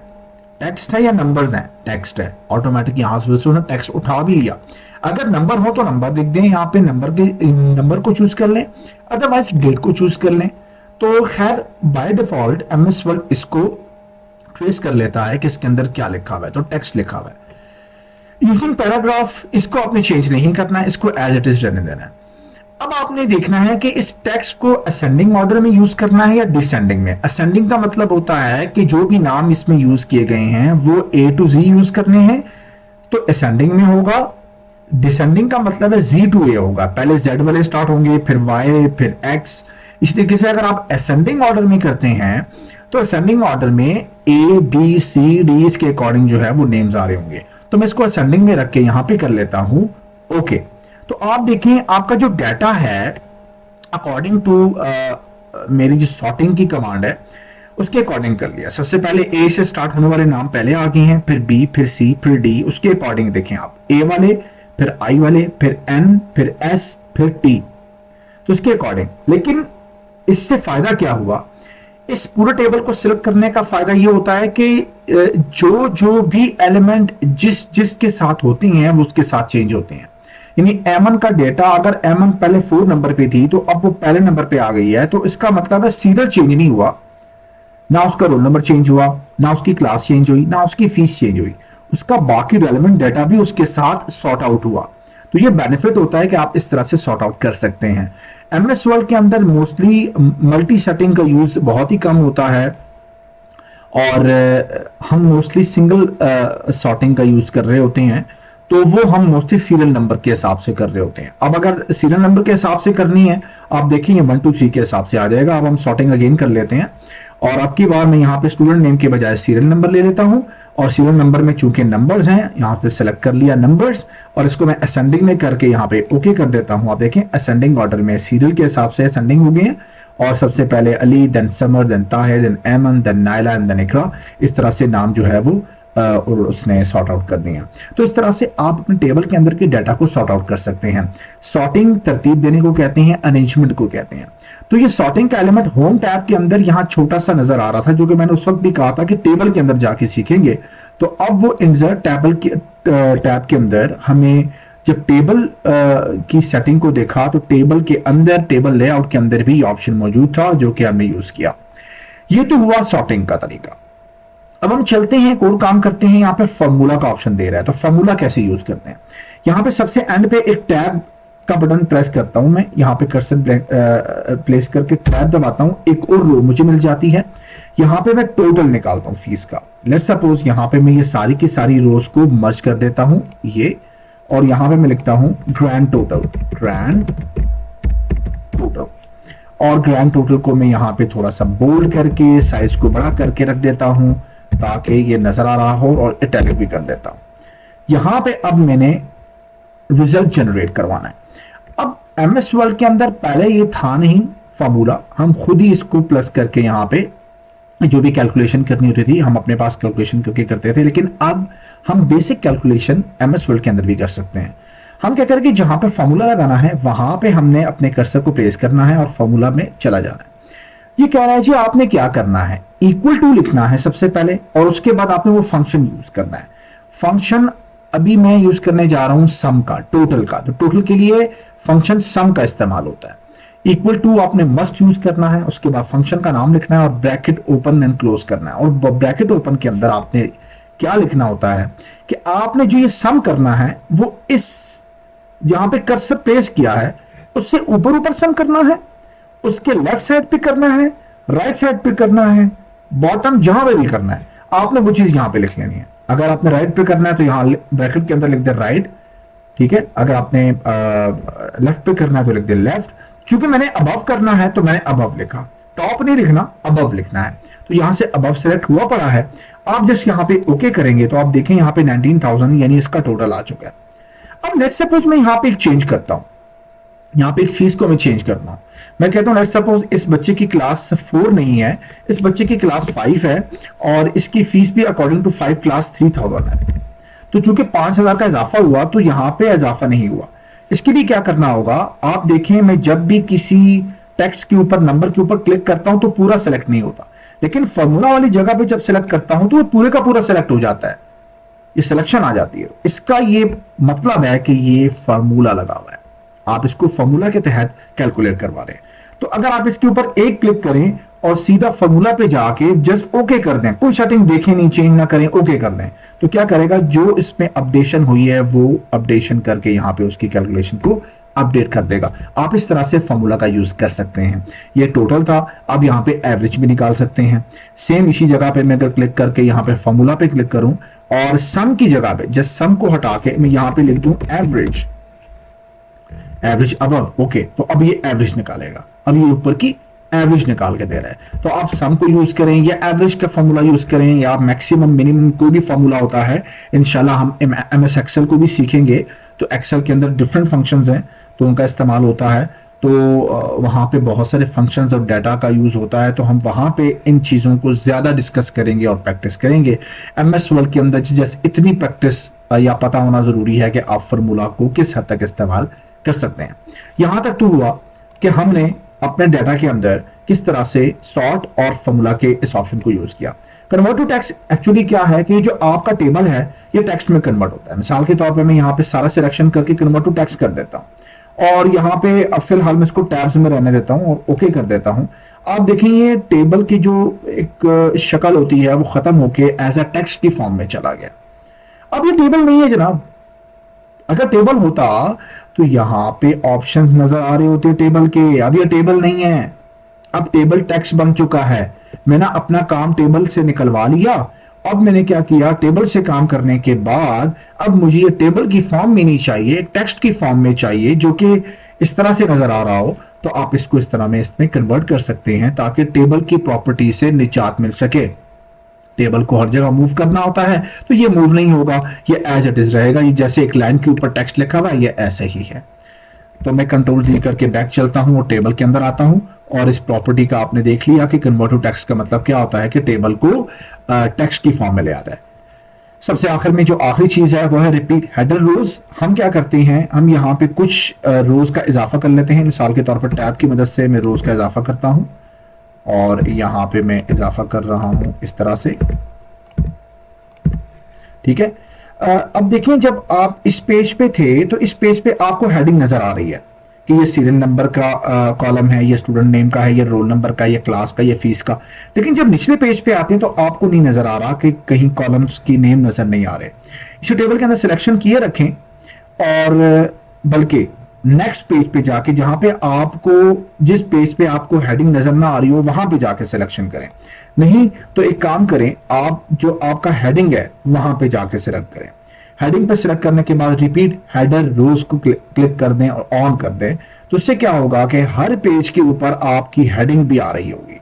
टेक्स्ट है या नंबर्स हैं, टेक्स्ट है, ऑटोमेटिक यहां से उसने टेक्स्ट उठा भी लिया। अगर नंबर हो तो नंबर लिख दें, यहाँ पे नंबर को चूज कर लें, अदरवाइज डेट को चूज कर लें। तो खैर बाय डिफॉल्ट एमएस वर्ड इसको ट्रेस कर लेता है कि इसके अंदर क्या लिखा हुआ है, तो टेक्स्ट लिखा हुआ है। यूजिंग पैराग्राफ, इसको आपने चेंज नहीं करना है, इसको एज इट इज रहने देना है। अब आपने देखना है कि इस टेक्स्ट को असेंडिंग ऑर्डर में यूज करना है या डिसेंडिंग में। असेंडिंग का मतलब होता है कि जो भी नाम इसमें यूज किए गए हैं वो A to Z यूज करने हैं, तो असेंडिंग में होगा। डिसेंडिंग का मतलब है Z to A होगा, पहले Z वाले स्टार्ट होंगे, फिर Y, फिर X। इस तरीके से अगर आप असेंडिंग ऑर्डर में करते हैं तो असेंडिंग ऑर्डर में A, B, C, D इसके अकॉर्डिंग जो है वो नेम्स आ रहे होंगे। तो मैं इसको असेंडिंग में रख के यहां पे कर लेता हूं ओके। तो आप देखें आपका जो डाटा है अकॉर्डिंग टू मेरी जो सॉर्टिंग की कमांड है उसके अकॉर्डिंग कर लिया। सबसे पहले ए से स्टार्ट होने वाले नाम पहले आ गए हैं, फिर बी, फिर सी, फिर डी, उसके अकॉर्डिंग देखें आप ए वाले, फिर आई वाले, फिर एन, फिर एस, फिर टी, तो उसके अकॉर्डिंग। लेकिन इससे फायदा क्या हुआ, इस पूरे टेबल को सिलेक्ट करने का फायदा ये होता है कि जो जो भी एलिमेंट जिसके साथ होती हैं वो उसके साथ चेंज होते हैं। यानी M1 का डेटा अगर M1 पहले 4 नंबर पे थी तो अब वो पहले नंबर पे आ गई है, तो इसका मतलब है सीरियल चेंज नहीं हुआ, ना उसका रोल नंबर चेंज हुआ, ना उसकी क्लास चेंज हुई, ना उसकी फीस चेंज हुई, उसका बाकी रेलेवेंट डेटा भी उसके साथ सॉर्ट आउट हुआ। तो ये बेनिफिट होता है कि आप इस तरह से सॉर्ट आउट कर सकते हैं। एमएस वर्ड के अंदर मोस्टली मल्टी सेटिंग का यूज बहुत ही कम होता है और हम मोस्टली सिंगल सॉर्टिंग का यूज कर रहे होते हैं, तो वो हम मोस्टली सीरियल नंबर के हिसाब से कर रहे होते हैं। अब अगर सीरियल नंबर के हिसाब से करनी है, आप देखेंगे 1 2 3 के हिसाब से आ जाएगा। अब हम सॉर्टिंग अगेन कर लेते हैं और अब की बार मैं यहाँ पे स्टूडेंट नेम के बजाय सीरियल नंबर ले लेता हूँ और सीरियल नंबर में चूंकि नंबर्स हैं यहाँ पे सेलेक्ट कर लिया नंबर्स और इसको मैं असेंडिंग में करके यहाँ पे ओके कर देता हूँ। आप देखें असेंडिंग ऑर्डर में सीरियल के हिसाब से असेंडिंग हो गए हैं और सबसे पहले Ali, then Samar, then Tahir, then Aiman, then Naila and then Iqra, इस तरह से नाम जो है वो और उसने सॉर्ट आउट कर दिया। तो इस तरह से आप अपने टेबल के अंदर के डाटा को सॉर्ट आउट कर सकते हैं। सॉर्टिंग तरतीब देने को कहते हैं, अरेंजमेंट को कहते हैं। तो ये सॉर्टिंग का एलिमेंट होम टैब के अंदर यहाँ छोटा सा नजर आ रहा था, जो कि मैंने उस वक्त भी कहा था कि टेबल के अंदर जाके सीखेंगे। तो अब वो इंसर्ट टेबल के टैब के अंदर हमें जब टेबल की सेटिंग को देखा तो टेबल के अंदर, टेबल लेआउट के अंदर भी ऑप्शन मौजूद था जो कि हमने यूज किया। ये तो हुआ सॉर्टिंग का तरीका। अब हम चलते हैं, एक और काम करते हैं। यहाँ पे फॉर्मूला का ऑप्शन दे रहा है, तो फॉर्मूला कैसे यूज करते हैं। यहाँ पे सबसे एंड पे एक टैब का बटन प्रेस करता हूं मैं, यहाँ पे कर्सर प्लेस करके टैब दबाता हूं, एक और रो मुझे मिल जाती है। यहाँ पे मैं टोटल निकालता हूं फीस का। लेट्स सपोज यहाँ पे मैं ये सारी की सारी रोज को मर्ज कर देता हूं ये, और यहाँ पे मैं लिखता हूं ग्रैंड टोटल, ग्रैंड टोटल। और ग्रैंड टोटल को मैं यहाँ पे थोड़ा सा बोल्ड करके साइज को बड़ा करके रख देता हूं ताकि ये नजर आ रहा हो, और इटैलिक भी कर देता हूं। यहां पे अब मैंने रिजल्ट जनरेट करवाना है। अब एमएस वर्ड के अंदर पहले ये था नहीं फॉर्मूला, हम खुद ही इसको प्लस करके यहाँ पे जो भी कैलकुलेशन करनी होती थी हम अपने पास कैलकुलेशन करके करते थे। लेकिन अब हम बेसिक कैलकुलेशन एमएस वर्ड के अंदर भी कर सकते हैं। हम क्या करेंगे, जहां पर फॉर्मूला लगाना है वहां पे हमने अपने कर्सर को प्लेस करना है और फॉर्मूला में चला जाना है। ये कह रहा है जी आपने क्या करना है, इक्वल टू लिखना है सबसे पहले, और उसके बाद आपने वो फंक्शन यूज करना है। फंक्शन अभी मैं यूज करने जा रहा हूं सम का, टोटल का। तो टोटल के लिए फंक्शन सम का इस्तेमाल होता है। इक्वल टू आपने मस्ट यूज करना है, उसके बाद फंक्शन का नाम लिखना है और ब्रैकेट ओपन एंड क्लोज करना है। और ब्रैकेट ओपन के अंदर आपने क्या लिखना होता है कि आपने जो ये सम करना है वो इस जहां पे कर्सर प्लेस किया है उससे ऊपर ऊपर सम करना है, उसके लेफ्ट साइड पे करना है, राइट साइड पे करना है, बॉटम जहां पे भी करना है, आपने वो चीज यहां पे लिख लेनी है। अगर आपने राइट पे करना है तो यहां ब्रैकेट के अंदर लिख दे राइट, ठीक है। अगर आपने लेफ्ट पे करना है तो लिख दे लेफ्ट। क्योंकि मैंने अबव करना है तो मैंने अबव लिखा, टॉप नहीं लिखना, अबव लिखना है। तो यहां से अबव सेलेक्ट हुआ पड़ा है। आप जस्ट यहां पे ओके करेंगे तो आप देखें यहां पे 19,000 यानी इसका टोटल आ चुका है। अब लेट्स सपोज मैं यहां पे एक चेंज करता हूं, यहाँ पे एक फीस को मैं चेंज करता हूं। मैं कहता हूं लेट्स सपोज इस बच्चे की क्लास 4 नहीं है, इस बच्चे की क्लास 5 है और इसकी फीस भी अकॉर्डिंग टू 5 क्लास 3,000 है। तो चूंकि 5,000 का इजाफा हुआ तो यहां पे इजाफा नहीं हुआ। इसके लिए क्या करना होगा, आप देखें मैं जब भी किसी टेक्स्ट के ऊपर नंबर के ऊपर क्लिक करता हूं तो पूरा सेलेक्ट नहीं होता, लेकिन फॉर्मूला वाली जगह पे जब सेलेक्ट करता हूं तो वो पूरे का पूरा सेलेक्ट हो जाता है, ये सिलेक्शन आ जाती है। इसका ये मतलब है कि ये फार्मूला लगा हुआ है, आप इसको फार्मूला के तहत कैलकुलेट करवा रहे हैं। तो अगर आप इसके ऊपर एक क्लिक करें और सीधा फार्मूला पे जाके जस्ट ओके कर दें, कोई सेटिंग देखें नहीं, चेंज ना करें, ओके कर दें, तो क्या करेगा, जो इसमें अपडेशन हुई है वो अपडेशन करके यहां पे उसकी कैलकुलेशन को अपडेट कर देगा। आप इस तरह से फार्मूला का यूज कर सकते हैं। ये टोटल था, अब यहाँ पे एवरेज भी निकाल सकते हैं। सेम इसी जगह पे मैं अगर क्लिक करके यहाँ पे फार्मूला पे क्लिक करूं और सम की जगह पे जस्ट सम को हटा के मैं यहाँ पे लिख दूं एवरेज, एवरेज अबव, ओके। तो अब ये एवरेज निकालेगा, अब ये ऊपर की एवरेज निकाल के दे रहा है। तो आप सम को यूज करें या एवरेज का फॉर्मूला यूज करें या मैक्सिमम मिनिमम कोई भी फॉर्मूला होता है। इंशाल्लाह हम एमएस एक्सेल को भी सीखेंगे, तो एक्सेल के अंदर डिफरेंट फंक्शंस हैं तो उनका इस्तेमाल होता है। तो वहां पे बहुत सारे फंक्शंस और डाटा का यूज होता है, तो हम वहां पे इन चीजों को ज्यादा डिस्कस करेंगे और प्रैक्टिस करेंगे। एमएस वर्ड के अंदर जैसे इतनी प्रैक्टिस या पता होना जरूरी है कि आप फार्मूला को किस हद तक इस्तेमाल कर सकते हैं। यहां तक तो हुआ कि हमने अपने डाटा के अंदर किस तरह से सॉर्ट और फार्मूला के इस ऑप्शन को यूज किया। कन्वर्ट टू टेक्स्ट एक्चुअली क्या है कि जो आपका टेबल है ये टेक्स्ट में कन्वर्ट होता है। मिसाल के तौर पे मैं यहाँ पे सारा सिलेक्शन करके कन्वर्ट टू टेक्स्ट कर देता हूँ और यहाँ पे अब फिलहाल मैं इसको टैब्स में रहने देता हूँ और ओके कर देता हूँ। आप देखें ये टेबल की जो एक शक्ल होती है वो खत्म होके एज अ टेक्स्ट की फॉर्म में चला गया। अब ये टेबल नहीं है जनाब, अगर टेबल होता तो यहां पे ऑप्शन नजर आ रहे होते टेबल के। अब ये टेबल नहीं है, अब टेबल टेक्स्ट बन चुका है। मैंने अपना काम टेबल से निकलवा लिया। अब मैंने क्या किया, टेबल से काम करने के बाद अब मुझे ये टेबल की फॉर्म में नहीं चाहिए, एक टेक्स्ट की फॉर्म में चाहिए जो कि इस तरह से नजर आ रहा हो। तो आप इसको इस तरह में इसमें कन्वर्ट कर सकते हैं ताकि टेबल की प्रॉपर्टी से निजात मिल सके। टेबल को हर जगह मूव करना होता है तो ये मूव नहीं होगा, ये एज इट इज रहेगा। ये जैसे एक लाइन के ऊपर टेक्स्ट लिखा हुआ है ये ऐसे ही है। तो मैं कंट्रोल जी करके बैक चलता हूँ और टेबल के अंदर आता हूँ, और इस प्रॉपर्टी का आपने देख लिया कि कन्वर्ट टू टेक्स्ट का मतलब क्या होता है कि टेबल को टेक्स्ट की फॉर्म में ले आता है। सबसे आखिर में जो आखिरी चीज है वो है रिपीट हेडर रोज। हम क्या करते हैं, हम यहाँ पे कुछ रोज का इजाफा कर लेते हैं। मिसाल के तौर पर टैब की मदद से मैं रोज का इजाफा करता हूँ, और यहाँ पे मैं इजाफा कर रहा हूँ इस तरह से, ठीक है। अब देखें, जब आप इस पेज पे थे तो इस पेज पे आपको हेडिंग नजर आ रही है कि ये सीरियल नंबर का कॉलम है, ये स्टूडेंट नेम का है, ये रोल नंबर का, ये क्लास का, ये फीस का। लेकिन जब निचले पेज पे आते हैं तो आपको नहीं नजर आ रहा कि कहीं कॉलम्स की नेम नजर नहीं आ रहे। इसे टेबल के अंदर सिलेक्शन किए रखें, और बल्कि नेक्स्ट पेज पे जाके जहां पे आपको, जिस पेज पे आपको हेडिंग नजर ना आ रही हो वहां पे जाके सिलेक्शन करें। नहीं तो एक काम करें, आप जो आपका हेडिंग है वहां पे जाके सिलेक्ट करें। हेडिंग पे सिलेक्ट करने के बाद रिपीट हेडर रोज को क्लिक कर दें और ऑन कर दें, तो इससे क्या होगा कि हर पेज के ऊपर आपकी हेडिंग भी आ रही होगी,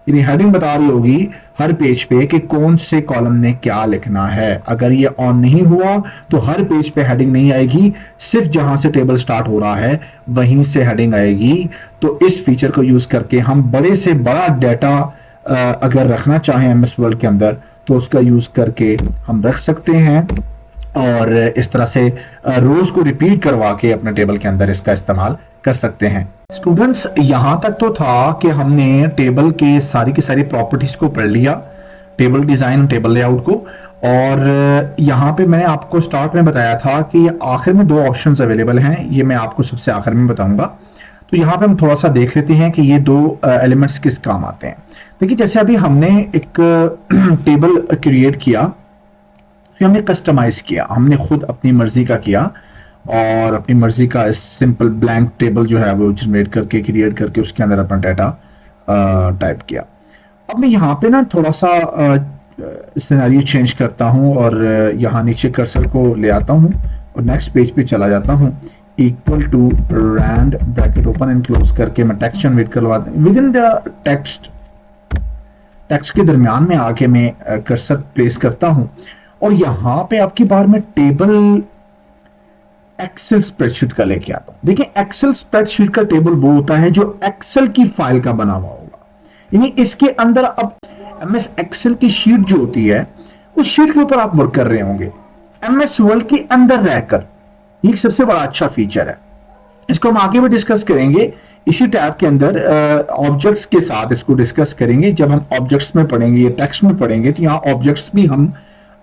यानी हेडिंग बता रही होगी हर पेज पे कि कौन से कॉलम ने क्या लिखना है। अगर ये ऑन नहीं हुआ तो हर पेज पे हेडिंग नहीं आएगी, सिर्फ जहां से टेबल स्टार्ट हो रहा है वहीं से हेडिंग आएगी। तो इस फीचर को यूज करके हम बड़े से बड़ा डाटा अगर रखना चाहें एमएस वर्ड के अंदर तो उसका यूज करके हम रख सकते हैं, और इस तरह से रोज को रिपीट करवा के अपने टेबल के अंदर इसका इस्तेमाल कर सकते हैं। स्टूडेंट्स, यहां तक तो था कि हमने टेबल के सारी की सारी प्रॉपर्टीज को पढ़ लिया, टेबल डिजाइन, टेबल लेआउट को। और यहाँ पे मैंने आपको स्टार्ट में बताया था कि आखिर में दो ऑप्शंस अवेलेबल हैं, ये मैं आपको सबसे आखिर में बताऊंगा। तो यहाँ पे हम थोड़ा सा देख लेते हैं कि ये दो एलिमेंट्स किस काम आते हैं। देखिए, जैसे अभी हमने एक टेबल क्रिएट किया, तो हमने कस्टमाइज किया, हमने खुद अपनी मर्जी का किया, और अपनी मर्जी का सिंपल ब्लैंक टेबल जो है वो जनरेट करके, क्रिएट करके उसके अंदर अपना डाटा टाइप किया। अब मैं यहाँ पे ना थोड़ा सा सिनेरियो चेंज करता हूँ, और यहाँ नीचे कर्सर को ले आता हूँ और नेक्स्ट पेज पे चला जाता हूँ। Equal to rand bracket open and close करके मैं टेक्स्ट जनरेट करवाता हूँ। विद इन द टेक्स्ट के दरमियान में आके मैं कर्सर प्लेस करता हूँ, और यहाँ पे आपकी बार में टेबल एक्सेल स्प्रेडशीट का लेके आता हूं। देखिए, एक्सेल स्प्रेडशीट का टेबल वो होता है जो एक्सेल की फाइल का बना हुआ होगा, यानी इसके अंदर अब एमएस एक्सेल की शीट जो होती है उस शीट के ऊपर आप वर्क कर रहे होंगे एमएस वर्ड के अंदर रहकर। ये सबसे बड़ा अच्छा फीचर है, इसको हम आगे भी डिस्कस करेंगे इसी टैब के अंदर, ऑब्जेक्ट्स के साथ इसको डिस्कस करेंगे। जब हम ऑब्जेक्ट्स में पढ़ेंगे या टेक्स्ट में पढ़ेंगे तो यहाँ ऑब्जेक्ट्स भी हम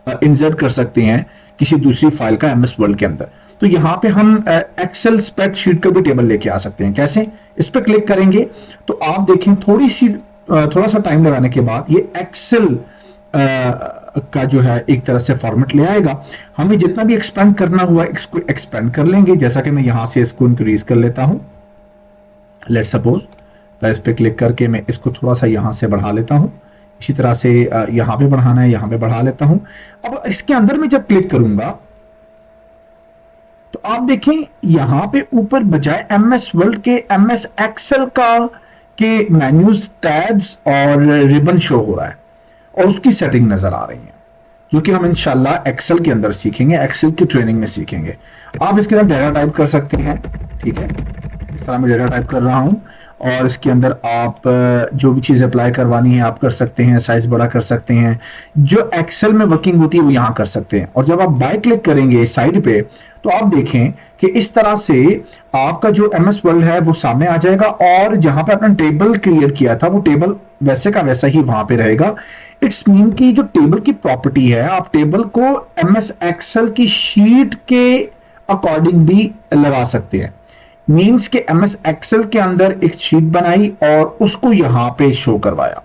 इंसर्ट कर सकते हैं किसी दूसरी फाइल का एमएस वर्ड के अंदर। तो यहाँ पे हम एक्सेल स्प्रेडशीट का भी टेबल लेके आ सकते हैं। कैसे? इस पर क्लिक करेंगे तो आप देखें थोड़ा सा टाइम लगाने के बाद ये एक्सेल का जो है एक तरह से फॉर्मेट ले आएगा। हमें जितना भी एक्सपेंड करना हुआ इसको एक्सपेंड कर लेंगे, जैसा कि मैं यहां से इसको इंक्रीज कर लेता हूं। लेट सपोज इस पे क्लिक करके मैं इसको थोड़ा सा यहां से बढ़ा लेता हूं, इसी तरह से यहां पे बढ़ाना है, यहां पे बढ़ा लेता हूं। अब इसके अंदर में जब क्लिक करूंगा तो आप देखें यहां पे ऊपर बजाय एमएस वर्ड के एमएस एक्सेल का के मेन्यूज, टैब्स और रिबन शो हो रहा है, और उसकी सेटिंग नजर आ रही है, जो कि हम इंशाल्लाह एक्सेल के अंदर सीखेंगे, एक्सेल की ट्रेनिंग में सीखेंगे। आप इसके अंदर डेटा टाइप कर सकते हैं, ठीक है। इस तरह मैं डेटा टाइप कर रहा हूं, और इसके अंदर आप जो भी चीज़ अप्लाई करवानी है आप कर सकते हैं, साइज बड़ा कर सकते हैं, जो एक्सेल में वर्किंग होती है वो यहाँ कर सकते हैं। और जब आप बाय क्लिक करेंगे साइड पे तो आप देखें कि इस तरह से आपका जो एमएस वर्ड है वो सामने आ जाएगा, और जहां पे आपने टेबल क्रिएट किया था वो टेबल वैसे का वैसा ही वहां पे रहेगा। इट्स मीन की जो टेबल की प्रॉपर्टी है, आप टेबल को एमएस एक्सेल की शीट के अकॉर्डिंग भी लगा सकते हैं। मीन्स के एमएस एक्सेल के अंदर एक शीट बनाई और उसको यहां पे शो करवाया,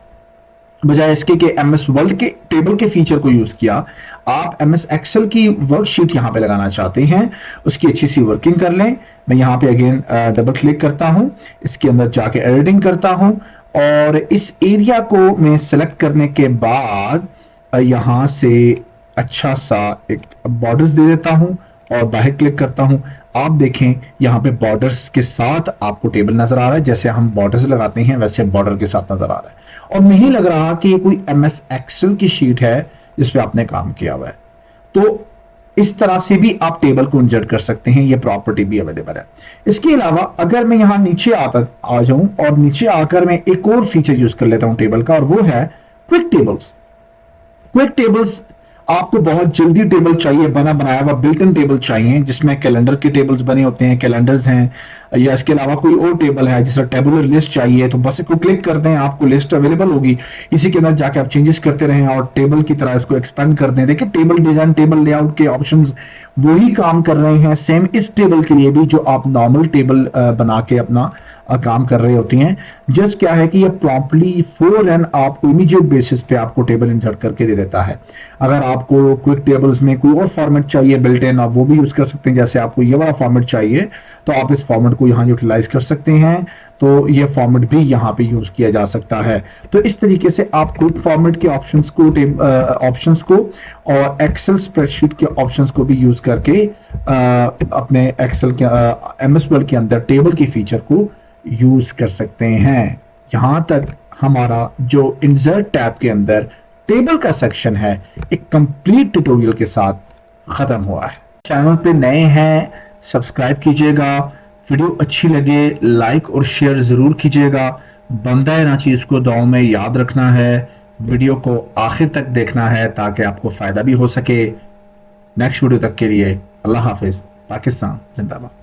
बजाय इसके कि एमएस वर्ड के टेबल के फीचर को यूज किया। आप एमएस एक्सेल की वर्कशीट यहां पे लगाना चाहते हैं, उसकी अच्छी सी वर्किंग कर लें। मैं यहां पे अगेन डबल क्लिक करता हूं, इसके अंदर जाके एडिटिंग करता हूं, और इस एरिया को मैं सेलेक्ट करने के बाद यहां से अच्छा सा एक बॉर्डर्स दे देता हूं और बाहर क्लिक करता हूं। आप देखें यहाँ पे बॉर्डर्स के साथ आपको टेबल नजर आ रहा है, जैसे हम बॉर्डर्स लगाते हैं वैसे बॉर्डर के साथ नजर आ रहा है, और नहीं लग रहा कि ये कोई एमएस एक्सेल की शीट है जिस पे आपने काम किया हुआ है। तो इस तरह से भी आप टेबल को इंसर्ट कर सकते हैं, ये प्रॉपर्टी भी अवेलेबल है। इसके अलावा अगर मैं यहां नीचे आ जाऊं और नीचे आकर मैं एक और फीचर यूज कर लेता हूं टेबल का, और वो है क्विक टेबल्स। क्विक टेबल्स, आपको बहुत जल्दी टेबल चाहिए, बना बनाया हुआ बिल्ट इन टेबल चाहिए, जिसमें कैलेंडर के टेबल्स बने होते हैं, कैलेंडर्स हैं, या इसके अलावा कोई और टेबल है, जैसे टेबुलर लिस्ट चाहिए, तो बस इसको क्लिक कर दें, आपको लिस्ट अवेलेबल होगी। इसी के अंदर जाके आप चेंजेस करते रहें और टेबल की तरह इसको एक्सपेंड कर दें। देखिए टेबल डिजाइन, टेबल लेआउट के ऑप्शंस वही काम कर रहे हैं सेम इस टेबल के लिए भी, जो आप नॉर्मल टेबल बना के अपना काम कर रहे होती हैं। जस्ट क्या है कि ये प्रॉम्प्टली फॉरन आपको इमीडिएट बेसिस पे आपको टेबल इंसर्ट करके दे देता है। अगर आपको क्विक टेबल्स में कोई और फॉर्मेट चाहिए बिल्ट इन, आप वो भी यूज कर सकते हैं। जैसे आपको ये वाला फॉर्मेट चाहिए तो आप इस फॉर्मेट को यहाँ यूटिलाइज कर सकते हैं, तो ये फॉर्मेट भी यहाँ पे यूज किया जा सकता है। तो इस तरीके से आप क्विक फॉर्मेट के ऑप्शंस को और एक्सेल स्प्रेडशीट के ऑप्शंस को भी यूज करके अपने एक्सेल के एमएस वर्ड के अंदर टेबल की फीचर को यूज कर सकते हैं। यहां तक हमारा जो इंसर्ट टैब के अंदर टेबल का सेक्शन है एक कंप्लीट ट्यूटोरियल के साथ खत्म हुआ है। चैनल पे नए हैं, सब्सक्राइब कीजिएगा, वीडियो अच्छी लगे लाइक और शेयर जरूर कीजिएगा। बंदा है ना चीज को दुआओं में याद रखना है, वीडियो को आखिर तक देखना है ताकि आपको फायदा भी हो सके। नेक्स्ट वीडियो तक के लिए अल्लाह हाफिज। पाकिस्तान जिंदाबाद।